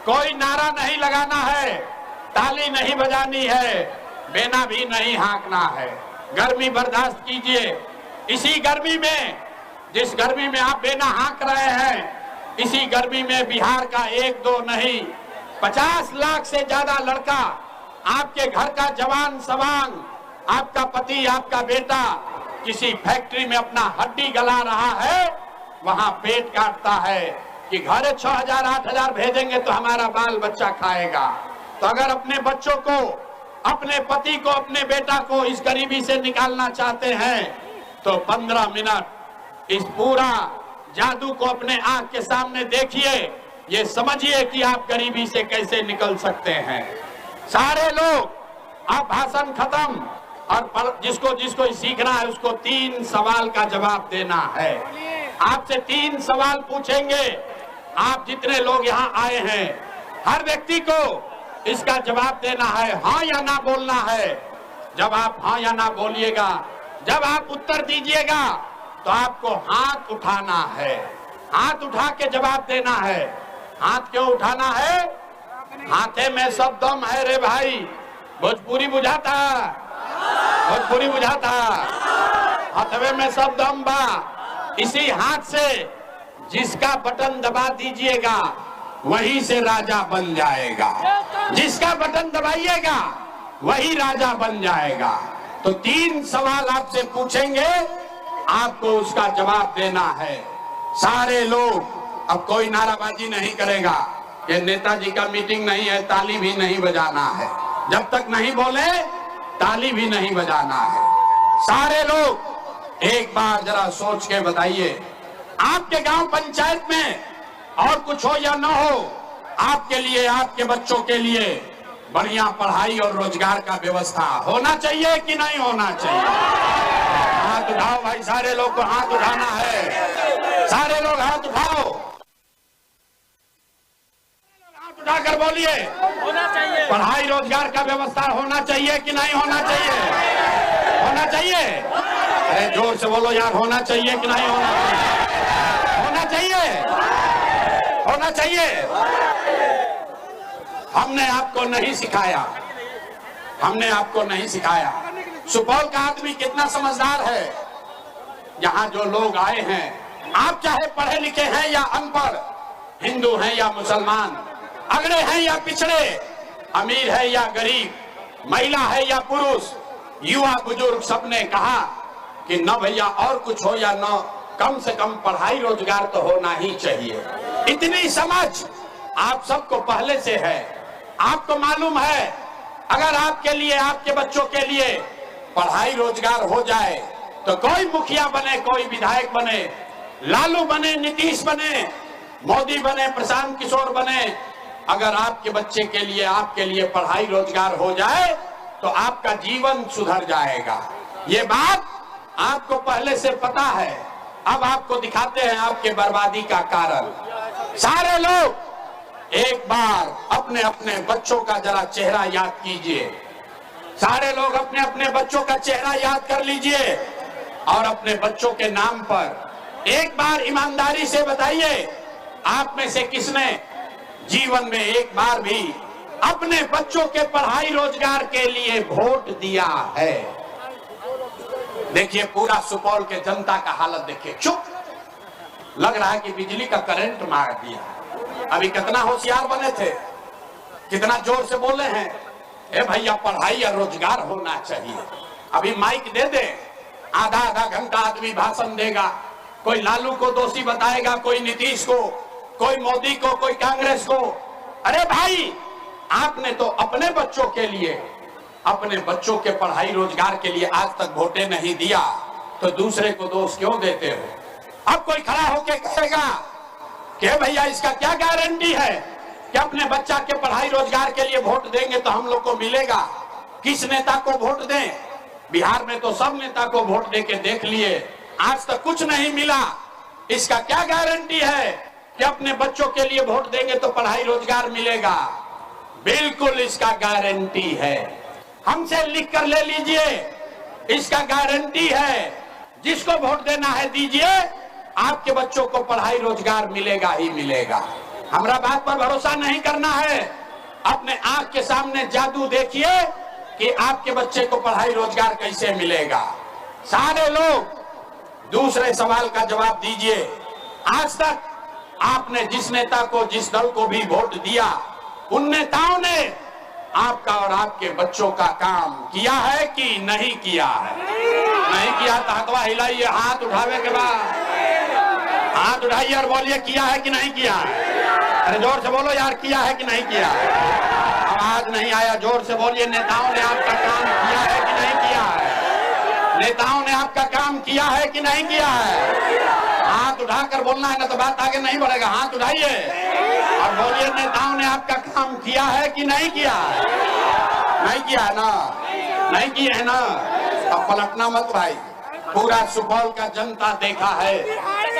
कोई नारा नहीं लगाना है, ताली नहीं बजानी है, बेना भी नहीं हाँकना है। गर्मी बर्दाश्त कीजिए। इसी गर्मी में, जिस गर्मी में आप बेना हाँक रहे हैं, इसी गर्मी में बिहार का 1-2 नहीं 50 लाख से ज्यादा लड़का, आपके घर का जवान सवांग, आपका पति, आपका बेटा किसी फैक्ट्री में अपना हड्डी गला रहा है, वहां पेट काटता है कि घरे 6,000-8,000 भेजेंगे तो हमारा बाल बच्चा खाएगा। तो अगर अपने बच्चों को, अपने पति को, अपने बेटा को इस गरीबी से निकालना चाहते हैं तो 15 मिनट इस पूरा जादू को अपने आंख के सामने देखिए, ये समझिए कि आप गरीबी से कैसे निकल सकते हैं। सारे लोग, अब भाषण खत्म और जिसको जिसको सीखना है उसको 3 सवाल का जवाब देना है। आपसे 3 सवाल पूछेंगे। आप जितने लोग यहाँ आए हैं, हर व्यक्ति को इसका जवाब देना है, हाँ या ना बोलना है। जब आप हाँ या ना बोलिएगा, जब आप उत्तर दीजिएगा तो आपको हाथ उठाना है, हाथ उठा के जवाब देना है। हाथ क्यों उठाना है? हाथे में सब दम है रे भाई। भोजपुरी बुझाता, भोजपुरी बुझाता, हाथवे में सब दम बा। इसी हाथ से जिसका बटन दबा दीजिएगा वहीं से राजा बन जाएगा, जिसका बटन दबाइएगा वही राजा बन जाएगा। तो 3 सवाल आपसे पूछेंगे, आपको उसका जवाब देना है। सारे लोग, अब कोई नाराबाजी नहीं करेगा, ये नेताजी का मीटिंग नहीं है, ताली भी नहीं बजाना है। जब तक नहीं बोले ताली भी नहीं बजाना है। सारे लोग एक बार जरा सोच के बताइए, आपके गांव पंचायत में और कुछ हो या न हो, आपके लिए, आपके बच्चों के लिए बढ़िया पढ़ाई और रोजगार का व्यवस्था होना चाहिए कि नहीं होना चाहिए? हाथ उठाओ भाई, सारे लोग को हाथ उठाना है। सारे लोग हाथ उठाओ, हाथ उठाकर बोलिए, होना चाहिए। पढ़ाई रोजगार का व्यवस्था होना चाहिए कि नहीं होना चाहिए? होना चाहिए। अरे जोर से बोलो यार, होना चाहिए कि नहीं होना चाहिए? होना चाहिए, होना चाहिए। हमने आपको नहीं सिखाया, हमने आपको नहीं सिखाया। सुपौल का आदमी कितना समझदार है। यहाँ जो लोग आए हैं, आप चाहे पढ़े लिखे हैं या अनपढ़, हिंदू हैं या मुसलमान, अगड़े हैं या पिछड़े, अमीर है या गरीब, महिला है या पुरुष, युवा बुजुर्ग, सबने कहा कि न भैया और कुछ हो या न, कम से कम पढ़ाई रोजगार तो होना ही चाहिए। इतनी समझ आप सबको पहले से है। आपको मालूम है, अगर आपके लिए, आपके बच्चों के लिए पढ़ाई रोजगार हो जाए तो कोई मुखिया बने, कोई विधायक बने, लालू बने, नीतीश बने, मोदी बने, प्रशांत किशोर बने, अगर आपके बच्चे के लिए, आपके लिए पढ़ाई रोजगार हो जाए तो आपका जीवन सुधर जाएगा। ये बात आपको पहले से पता है। अब आपको दिखाते हैं आपके बर्बादी का कारण। सारे लोग एक बार अपने अपने बच्चों का जरा चेहरा याद कीजिए। सारे लोग अपने अपने बच्चों का चेहरा याद कर लीजिए और अपने बच्चों के नाम पर एक बार ईमानदारी से बताइए, आप में से किसने जीवन में एक बार भी अपने बच्चों के पढ़ाई रोजगार के लिए वोट दिया है? देखिए पूरा सुपौल के जनता का हालत देखिए, चुप, लग रहा है कि बिजली का करंट मार दिया। अभी कितना होशियार बने थे, कितना जोर से बोले हैं, ए भैया पढ़ाई या रोजगार होना चाहिए। अभी माइक दे दे, आधा आधा घंटा आदमी भाषण देगा, कोई लालू को दोषी बताएगा, कोई नीतीश को, कोई मोदी को, कोई कांग्रेस को। अरे भाई, आपने तो अपने बच्चों के लिए, अपने बच्चों के पढ़ाई रोजगार के लिए आज तक वोटे नहीं दिया, तो दूसरे को दोष क्यों देते हो? अब कोई खड़ा होके कहेगा कि भैया इसका क्या गारंटी है कि अपने बच्चा के पढ़ाई रोजगार के लिए वोट देंगे तो हम लोग को मिलेगा? किस नेता को वोट दें? बिहार में तो सब नेता को वोट दे के देख लिए, आज तक कुछ नहीं मिला। इसका क्या गारंटी है कि अपने बच्चों के लिए वोट देंगे तो पढ़ाई रोजगार मिलेगा? बिल्कुल इसका गारंटी है। हमसे लिख कर ले लीजिए, इसका गारंटी है। जिसको वोट देना है दीजिए, आपके बच्चों को पढ़ाई रोजगार मिलेगा ही मिलेगा। हमरा बात पर भरोसा नहीं करना है, अपने आंख के सामने जादू देखिए कि आपके बच्चे को पढ़ाई रोजगार कैसे मिलेगा। सारे लोग दूसरे सवाल का जवाब दीजिए। आज तक आपने जिस नेता को, जिस दल को भी वोट दिया, उन नेताओं ने आपका और आपके बच्चों का काम किया है कि नहीं किया है? नहीं किया तो हाथवा हिलाइए, हाथ उठावे के बाद हाथ उठाइए और बोलिए किया है कि नहीं किया है। अरे जोर से बोलो यार, किया है कि नहीं किया है? आवाज नहीं आया, जोर से बोलिए। नेताओं ने आपका काम किया है कि नहीं किया है? नेताओं ने आपका काम किया है कि नहीं किया है? हाथ उठाकर बोलना है, ना तो बात आगे नहीं बढ़ेगा। हाथ उठाइए और बोलिए, नेताओं ने आपका काम किया है कि नहीं किया है? नहीं किया है ना? नहीं किए है ना? अब पलटना मत भाई, पूरा सुपौल का जनता देखा है,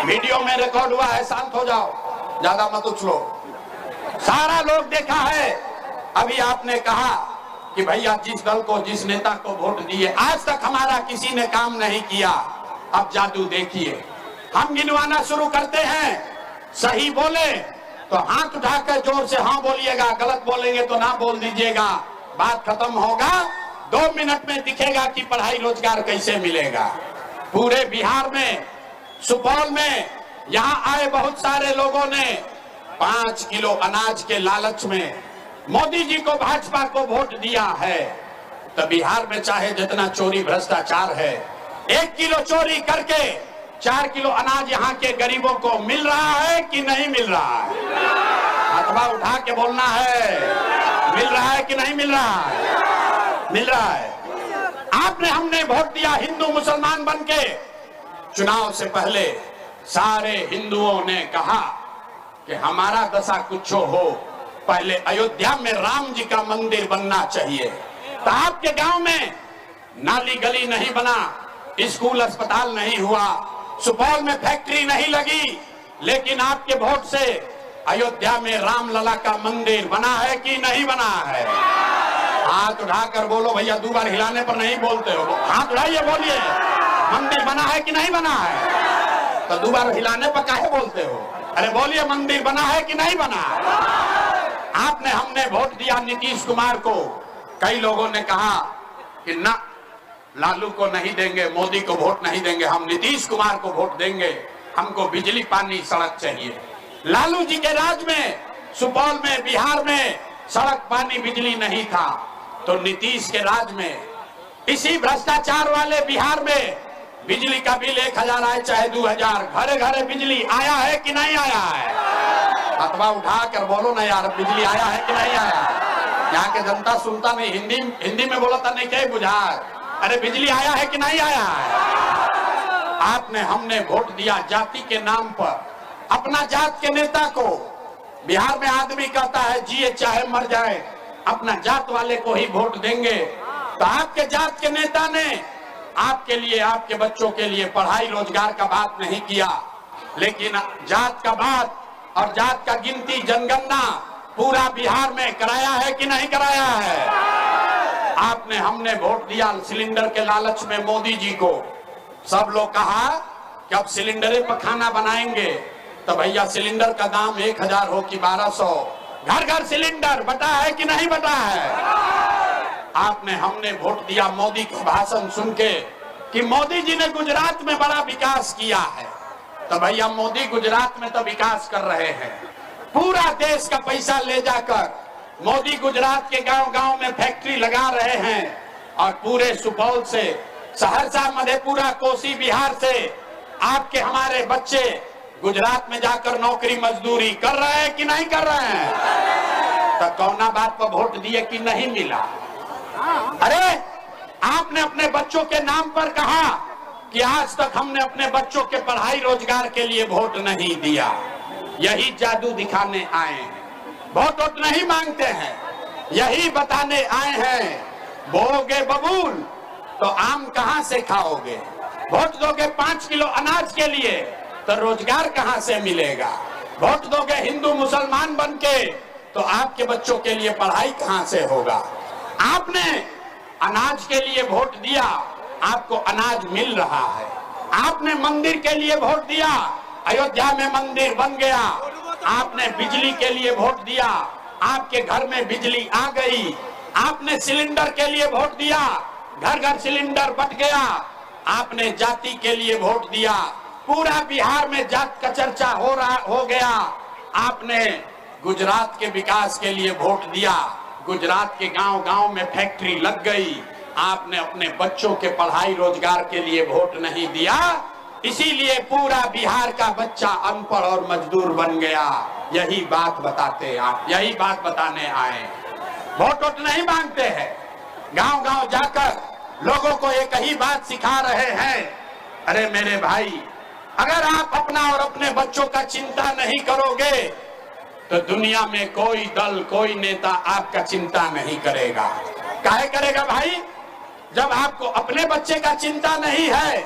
वीडियो में रिकॉर्ड हुआ है। शांत हो जाओ, ज्यादा मत उछलो। सारा लोग देखा है अभी आपने कहा कि भैया जिस दल को, जिस नेता को वोट दिए, आज तक हमारा किसी ने काम नहीं किया। अब जादू देखिए, हम गिनवाना शुरू करते हैं, सही बोले तो हाथ उठाकर जोर से हाँ बोलिएगा, गलत बोलेंगे तो ना बोल दीजिएगा, बात खत्म होगा। 2 मिनट में दिखेगा कि पढ़ाई रोजगार कैसे मिलेगा। पूरे बिहार में, सुपौल में, यहाँ आए बहुत सारे लोगों ने 5 किलो अनाज के लालच में मोदी जी को, भाजपा को वोट दिया है। तो बिहार में चाहे जितना चोरी भ्रष्टाचार है, 1 किलो चोरी करके 4 किलो अनाज यहाँ के गरीबों को मिल रहा है कि नहीं मिल रहा है? हाथवा उठा के बोलना है, मिल रहा है कि नहीं मिल रहा है? मिल रहा है। आपने, हमने वोट दिया हिंदू मुसलमान बनके। चुनाव से पहले सारे हिंदुओं ने कहा कि हमारा दशा कुछ हो, पहले अयोध्या में राम जी का मंदिर बनना चाहिए। तो आपके गांव में नाली गली नहीं बना, स्कूल अस्पताल नहीं हुआ, सुपौल में फैक्ट्री नहीं लगी, लेकिन आपके वोट से अयोध्या में रामलला का मंदिर बना है कि नहीं बना है? हाथ उठाकर बोलो भैया, 2 बार हिलाने पर नहीं बोलते हो, हाथ उठाइए, बोलिए मंदिर बना है कि नहीं बना है? तो 2 बार हिलाने पर काहे बोलते हो? अरे बोलिए मंदिर बना है कि नहीं बना है? आपने, हमने वोट दिया नीतीश कुमार को। कई लोगों ने कहा कि ना, लालू को नहीं देंगे, मोदी को वोट नहीं देंगे, हम नीतीश कुमार को वोट देंगे, हमको बिजली पानी सड़क चाहिए। लालू जी के राज में, सुपौल में, बिहार में सड़क पानी बिजली नहीं था, तो नीतीश के राज में, इसी भ्रष्टाचार वाले बिहार में बिजली का बिल 1000 आए चाहे 2000, घरे घरे बिजली आया है कि नहीं आया है? अथवा उठा कर बोलो ना यार, बिजली आया है कि नहीं आया? यहाँ के जनता सुनता नहीं, हिंदी में बोला था, नहीं क्या बुझा? अरे बिजली आया है कि नहीं आया है? आपने, हमने वोट दिया जाति के नाम पर, अपना जात के नेता को। बिहार में आदमी कहता है जिए चाहे मर जाए, अपना जात वाले को ही वोट देंगे। तो आपके जात के नेता ने आपके लिए, आपके बच्चों के लिए पढ़ाई रोजगार का बात नहीं किया, लेकिन जात का बात और जात का गिनती, जनगणना पूरा बिहार में कराया है कि नहीं कराया है? आपने, हमने वोट दिया सिलेंडर के लालच में मोदी जी को। सब लोग कहा कि अब सिलेंडरे पर खाना बनाएंगे, तो भैया सिलेंडर का दाम 1000 हो कि 1200, घर घर सिलेंडर बटा है कि नहीं बटा है? आपने, हमने वोट दिया मोदी का भाषण सुन के कि मोदी जी ने गुजरात में बड़ा विकास किया है। तो भैया मोदी गुजरात में तो विकास कर रहे हैं, पूरा देश का पैसा ले जाकर मोदी गुजरात के गांव गांव में फैक्ट्री लगा रहे हैं, और पूरे सुपौल से, सहरसा, मधेपुरा, कोसी, बिहार से आपके, हमारे बच्चे गुजरात में जाकर नौकरी मजदूरी कर रहे हैं कि नहीं कर रहे हैं? तो कौना बात पर वोट दिए कि नहीं मिला? अरे आपने अपने बच्चों के नाम पर कहा कि आज तक हमने अपने बच्चों के पढ़ाई रोजगार के लिए वोट नहीं दिया। यही जादू दिखाने आए हैं, वोट नहीं मांगते हैं, यही बताने आए हैं। बोओगे बबूल तो आम कहां से खाओगे? वोट दोगे 5 किलो अनाज के लिए तो रोजगार कहां से मिलेगा? वोट दोगे हिंदू मुसलमान बनके तो आपके बच्चों के लिए पढ़ाई कहां से होगा? आपने अनाज के लिए वोट दिया, आपको अनाज मिल रहा है। आपने मंदिर के लिए वोट दिया, अयोध्या में मंदिर बन गया। आपने बिजली के लिए वोट दिया, आपके घर में बिजली आ गई। आपने सिलेंडर के लिए वोट दिया, घर घर सिलेंडर बट गया। आपने जाति के लिए वोट दिया, पूरा बिहार में जात का चर्चा हो गया। आपने गुजरात के विकास के लिए वोट दिया, गुजरात के गांव गांव में फैक्ट्री लग गई। आपने अपने बच्चों के पढ़ाई रोजगार के लिए वोट नहीं दिया, इसीलिए पूरा बिहार का बच्चा अनपढ़ और मजदूर बन गया। यही बात बताने आए। वोट नहीं मांगते हैं, गांव गांव जाकर लोगों को एक ही बात सिखा रहे हैं। अरे मेरे भाई, अगर आप अपना और अपने बच्चों का चिंता नहीं करोगे तो दुनिया में कोई दल, कोई नेता आपका चिंता नहीं करेगा। काहे करेगा भाई? जब आपको अपने बच्चे का चिंता नहीं है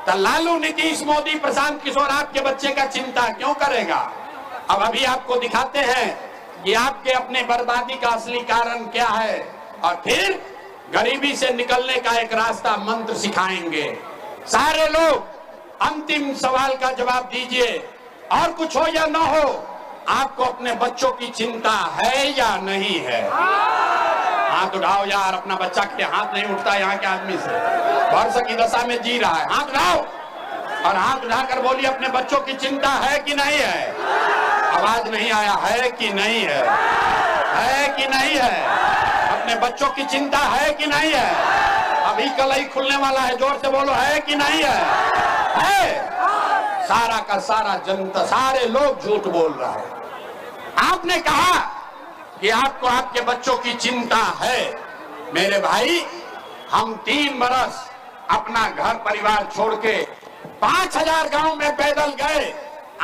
तो लालू, नीतीश, मोदी, प्रशांत किशोर आपके बच्चे का चिंता क्यों करेगा? अब अभी आपको दिखाते हैं कि आपके अपने बर्बादी का असली कारण क्या है, और फिर गरीबी से निकलने का एक रास्ता मंत्र सिखाएंगे। सारे लोग अंतिम सवाल का जवाब दीजिए, और कुछ हो या ना हो, आपको अपने बच्चों की चिंता है या नहीं है? हाथ उठाओ यार, अपना बच्चा के हाथ नहीं उठता यहाँ के आदमी से, वर्ष की दशा में जी रहा है। हाथ उठाओ और हाथ उठाकर बोलिए, अपने बच्चों की चिंता है कि नहीं है? आवाज नहीं आया, है कि नहीं है? है कि नहीं है? अपने बच्चों की चिंता है कि नहीं है? अभी कलई खुलने वाला है, जोर से बोलो, है कि नहीं है? है। सारा का सारा जनता, सारे लोग झूठ बोल रहा है। आपने कहा कि आपको आपके बच्चों की चिंता है। मेरे भाई, हम 3 बरस अपना घर परिवार छोड़ के 5000 गांव में पैदल गए,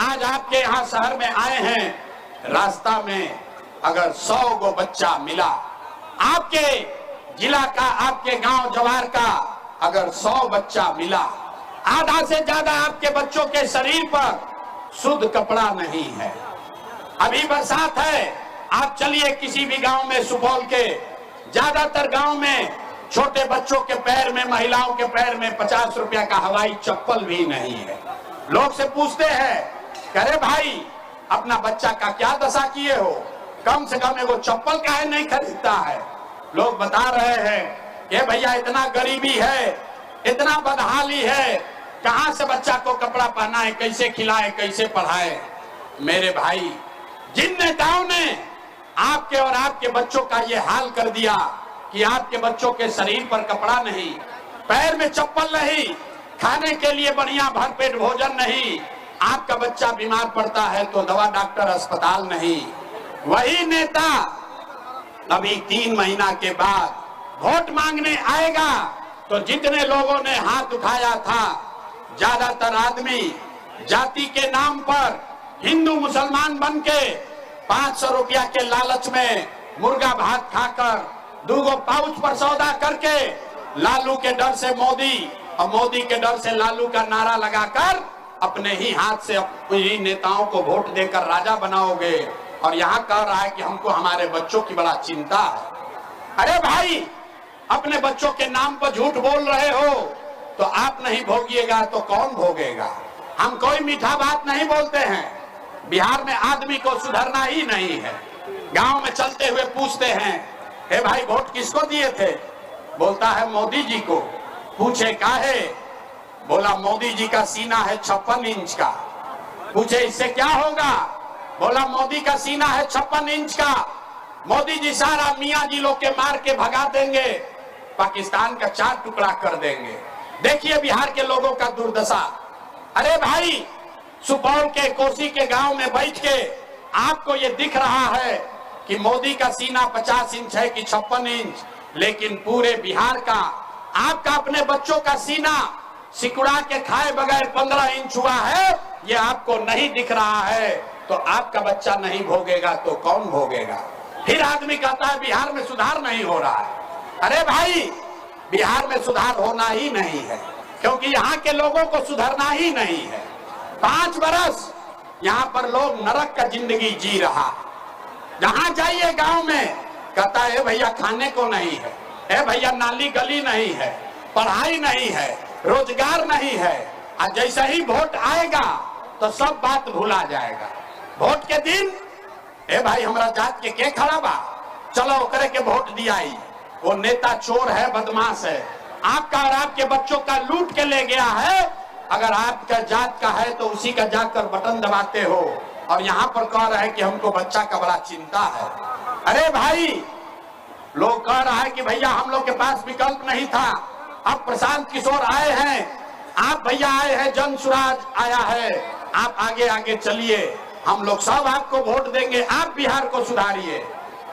आज आपके यहाँ शहर में आए हैं। रास्ता में अगर 100 गो बच्चा मिला, आपके जिला का, आपके गांव जवार का अगर 100 बच्चा मिला, आधा से ज्यादा आपके बच्चों के शरीर पर शुद्ध कपड़ा नहीं है। अभी बरसात है, आप चलिए किसी भी गांव में, सुपौल के ज्यादातर गांव में छोटे बच्चों के पैर में, महिलाओं के पैर में 50 रुपया का हवाई चप्पल भी नहीं है। लोग से पूछते हैं, अरे भाई अपना बच्चा का क्या दशा किए हो, कम से कम एगो चप्पल काहे नहीं खरीदता है? लोग बता रहे हैं कि भैया इतना गरीबी है, इतना बदहाली है, कहां से बच्चा को कपड़ा पहनाए, कैसे खिलाए, कैसे पढ़ाए? मेरे भाई, जिन नेताओं ने आपके और आपके बच्चों का ये हाल कर दिया कि आपके बच्चों के शरीर पर कपड़ा नहीं, पैर में चप्पल नहीं, खाने के लिए बढ़िया भरपेट भोजन नहीं, आपका बच्चा बीमार पड़ता है तो दवा डॉक्टर अस्पताल नहीं, वही नेता अभी 3 महीना के बाद वोट मांगने आएगा तो जितने लोगों ने हाथ उठाया था, ज्यादातर आदमी जाति के नाम पर हिंदू मुसलमान बन के 500 रुपया के लालच में मुर्गा भात खाकर 2 पाउच पर सौदा करके लालू के डर से मोदी और मोदी के डर से लालू का नारा लगाकर अपने ही हाथ से अपने नेताओं को वोट देकर राजा बनाओगे, और यहाँ कह रहा है कि हमको हमारे बच्चों की बड़ा चिंता है। अरे भाई, अपने बच्चों के नाम पर झूठ बोल रहे हो तो आप नहीं भोगिएगा तो कौन भोगेगा? हम कोई मीठा बात नहीं बोलते हैं। बिहार में आदमी को सुधरना ही नहीं है। गांव में चलते हुए पूछते हैं, हे भाई वोट किसको दिए थे? बोलता है मोदी जी को। पूछे काहे? बोला मोदी जी का सीना है 56 इंच का। पूछे इससे क्या होगा? बोला मोदी का सीना है 56 इंच का, मोदी जी सारा मियाँ जी लोग के मार के भगा देंगे, पाकिस्तान का 4 टुकड़ा कर देंगे। देखिए बिहार के लोगों का दुर्दशा। अरे भाई, सुपौल के कोसी के गांव में बैठ के आपको ये दिख रहा है कि मोदी का सीना 50 इंच है कि 56 इंच, लेकिन पूरे बिहार का, आपका अपने बच्चों का सीना सिकुड़ा के खाए बगैर 15 इंच हुआ है, ये आपको नहीं दिख रहा है। तो आपका बच्चा नहीं भोगेगा तो कौन भोगेगा? फिर आदमी कहता है बिहार में सुधार नहीं हो रहा है। अरे भाई, बिहार में सुधार होना ही नहीं है, क्योंकि यहाँ के लोगों को सुधरना ही नहीं है। 5 बरस यहाँ पर लोग नरक का जिंदगी जी रहा। जहाँ जाइए गांव में कहता है भैया खाने को नहीं है, है भैया नाली गली नहीं है, पढ़ाई नहीं है, रोजगार नहीं है। और जैसा ही वोट आएगा तो सब बात भूला जाएगा। वोट के दिन, ए भाई हमरा जात के खड़ा बा, चलो ओकरे के वोट दियाई, वो नेता चोर है, बदमाश है, आपका और आपके बच्चों का लूट के ले गया है। अगर आपका जात का है तो उसी का जाकर बटन दबाते हो, और यहाँ पर कह रहा है कि हमको बच्चा का बड़ा चिंता है। अरे भाई, लोग कह रहा है कि भैया हम लोग के पास विकल्प नहीं था, अब प्रशांत किशोर आए हैं, आप भैया आए हैं, जन सुराज आया है, आप आगे आगे चलिए, हम लोग सब आपको वोट देंगे, आप बिहार को सुधारिए।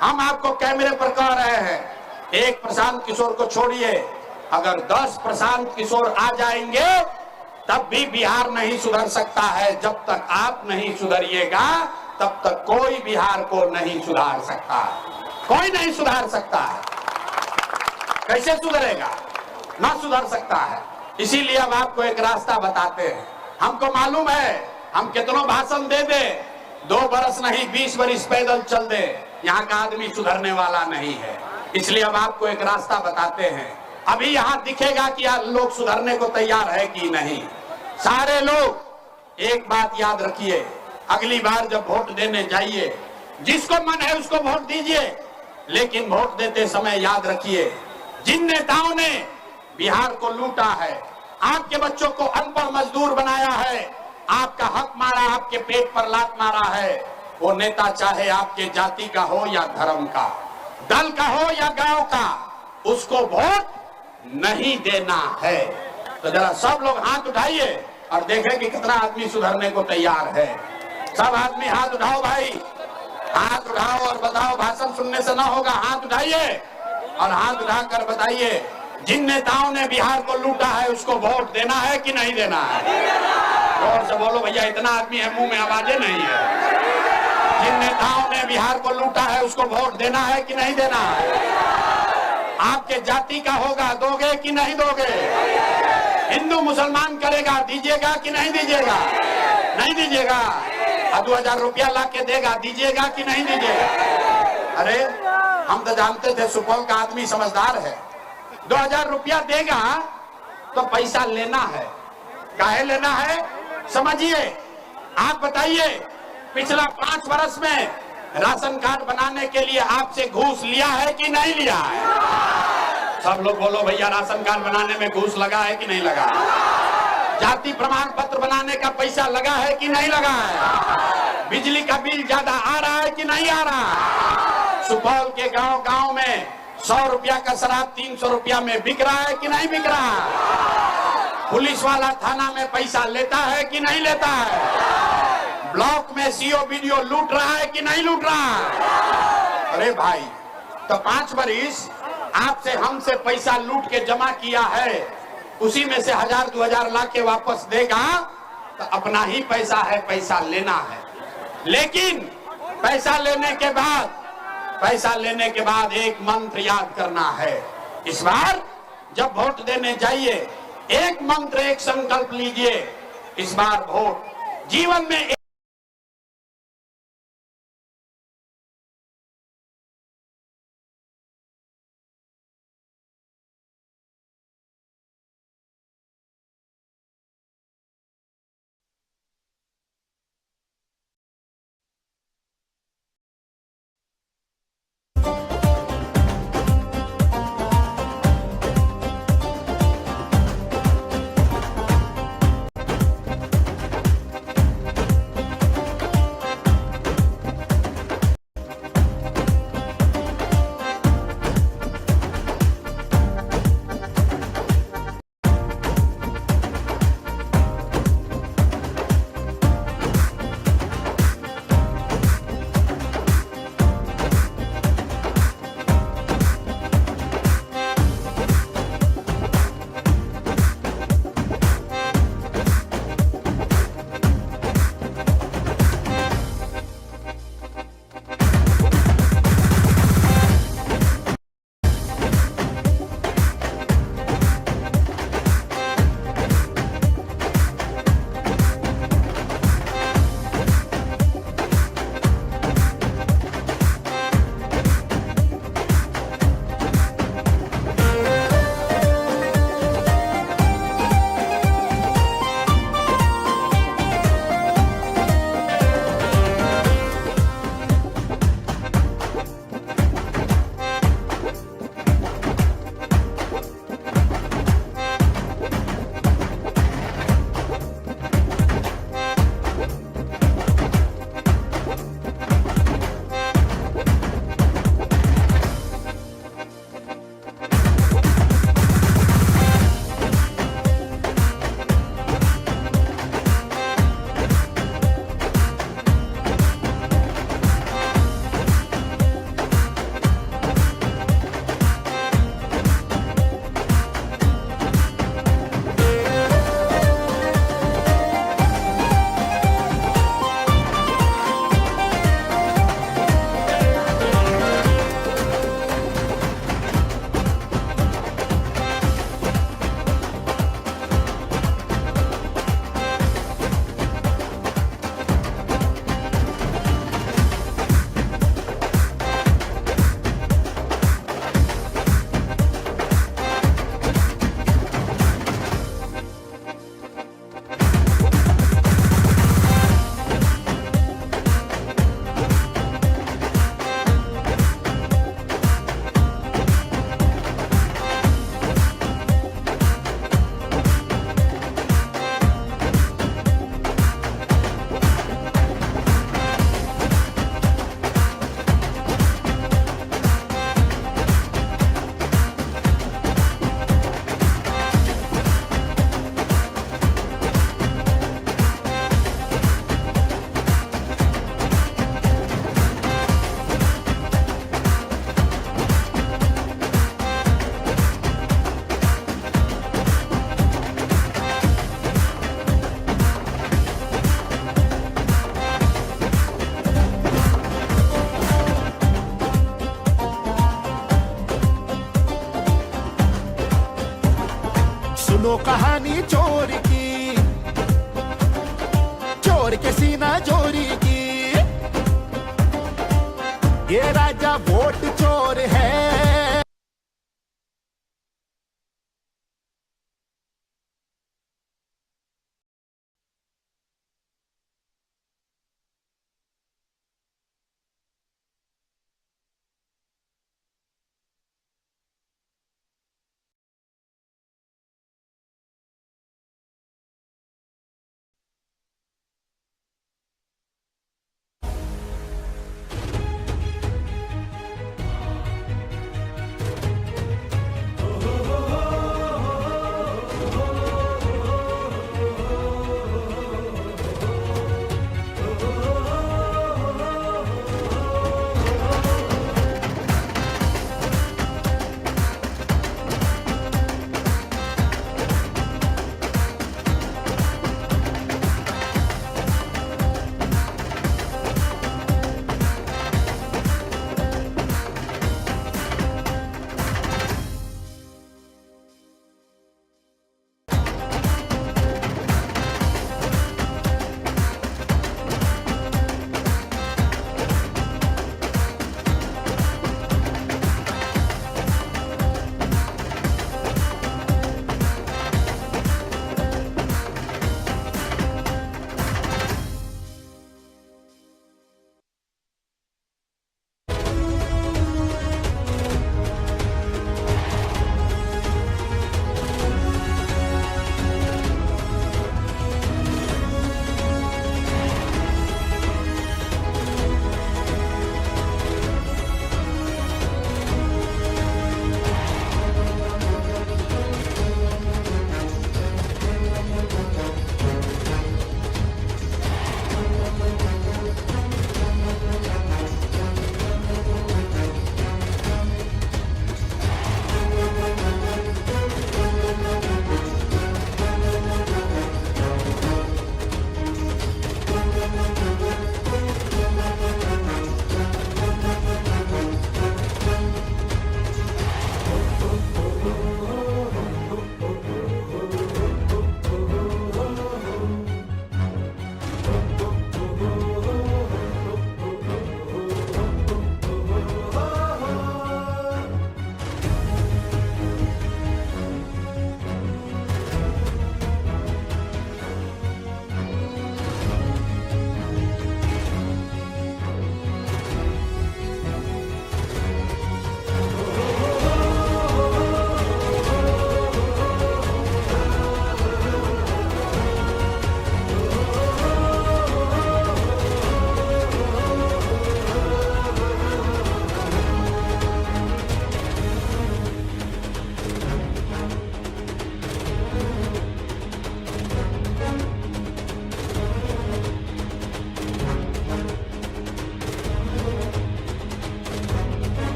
हम आपको कैमरे पर कह रहे हैं, एक प्रशांत किशोर को छोड़िए, अगर 10 प्रशांत किशोर आ जाएंगे तब भी बिहार नहीं सुधर सकता है। जब तक आप नहीं सुधरिएगा तब तक कोई बिहार को नहीं सुधार सकता, कोई नहीं सुधार सकता है। कैसे सुधरेगा? ना सुधर सकता है। इसीलिए अब आपको एक रास्ता बताते हैं। हमको मालूम है हम कितनों भाषण दे दे, 2 बरस नहीं 20 बरस पैदल चल दे, यहाँ का आदमी सुधरने वाला नहीं है। इसलिए अब आपको एक रास्ता बताते हैं। अभी यहाँ दिखेगा कि लोग सुधरने को तैयार है कि नहीं। सारे लोग एक बात याद रखिए, अगली बार जब वोट देने जाइए, जिसको मन है उसको वोट दीजिए, लेकिन वोट देते समय याद रखिए, जिन नेताओं ने बिहार को लूटा है, आपके बच्चों को अनपढ़ मजदूर बनाया है, आपका हक मारा, आपके पेट पर लात मारा है, वो नेता चाहे आपके जाति का हो या धर्म का, दल का हो या गांव का, उसको वोट नहीं देना है। तो जरा सब लोग हाथ उठाइए और देखें कि कितना आदमी सुधरने को तैयार है। सब आदमी हाथ उठाओ भाई, हाथ उठाओ और बताओ, भाषण सुनने से ना होगा, हाथ उठाइए और हाथ उठाकर बताइए, जिन नेताओं ने बिहार को लूटा है उसको वोट देना है कि नहीं देना है? जोर से बोलो भैया, इतना आदमी है मुंह में आवाजें नहीं है। जिन नेताओं ने बिहार को लूटा है उसको वोट देना है कि नहीं देना है? आपके जाति का होगा, दोगे कि नहीं दोगे? हिंदू मुसलमान करेगा, दीजिएगा कि नहीं दीजिएगा? नहीं दीजिएगा। 2000 रुपया ला के देगा, दीजिएगा कि नहीं दीजिएगा? अरे हम तो जानते थे सुपौल का आदमी समझदार है, 2000 रुपया देगा तो पैसा लेना है। काहे लेना है समझिए। आप बताइए, पिछला 5 वर्ष में राशन कार्ड बनाने के लिए आपसे घूस लिया है कि नहीं लिया है? सब लोग बोलो भैया, राशन कार्ड बनाने में घूस लगा है कि नहीं लगा? जाति प्रमाण पत्र बनाने का पैसा लगा है कि नहीं लगा है? बिजली का बिल ज्यादा आ रहा है कि नहीं आ रहा है? सुपौल के गांव गांव में 100 रुपया का शराब 300 रुपया में बिक रहा है कि नहीं बिक रहा है? पुलिस वाला थाना में पैसा लेता है कि नहीं लेता है? ब्लॉक में सीओ बीडीओ लूट रहा है कि नहीं लूट रहा है? अरे भाई, तो 5 बरिस आपसे हमसे पैसा लूट के जमा किया है, उसी में से 1000-2000 ला के वापस देगा तो अपना ही पैसा है, पैसा लेना है। लेकिन पैसा लेने के बाद एक मंत्र याद करना है। इस बार जब वोट देने जाइए, एक मंत्र, एक संकल्प लीजिए, इस बार वोट जीवन में सुनो कहानी चोर की, चोर के सीना चोरी की। ये राजा वोट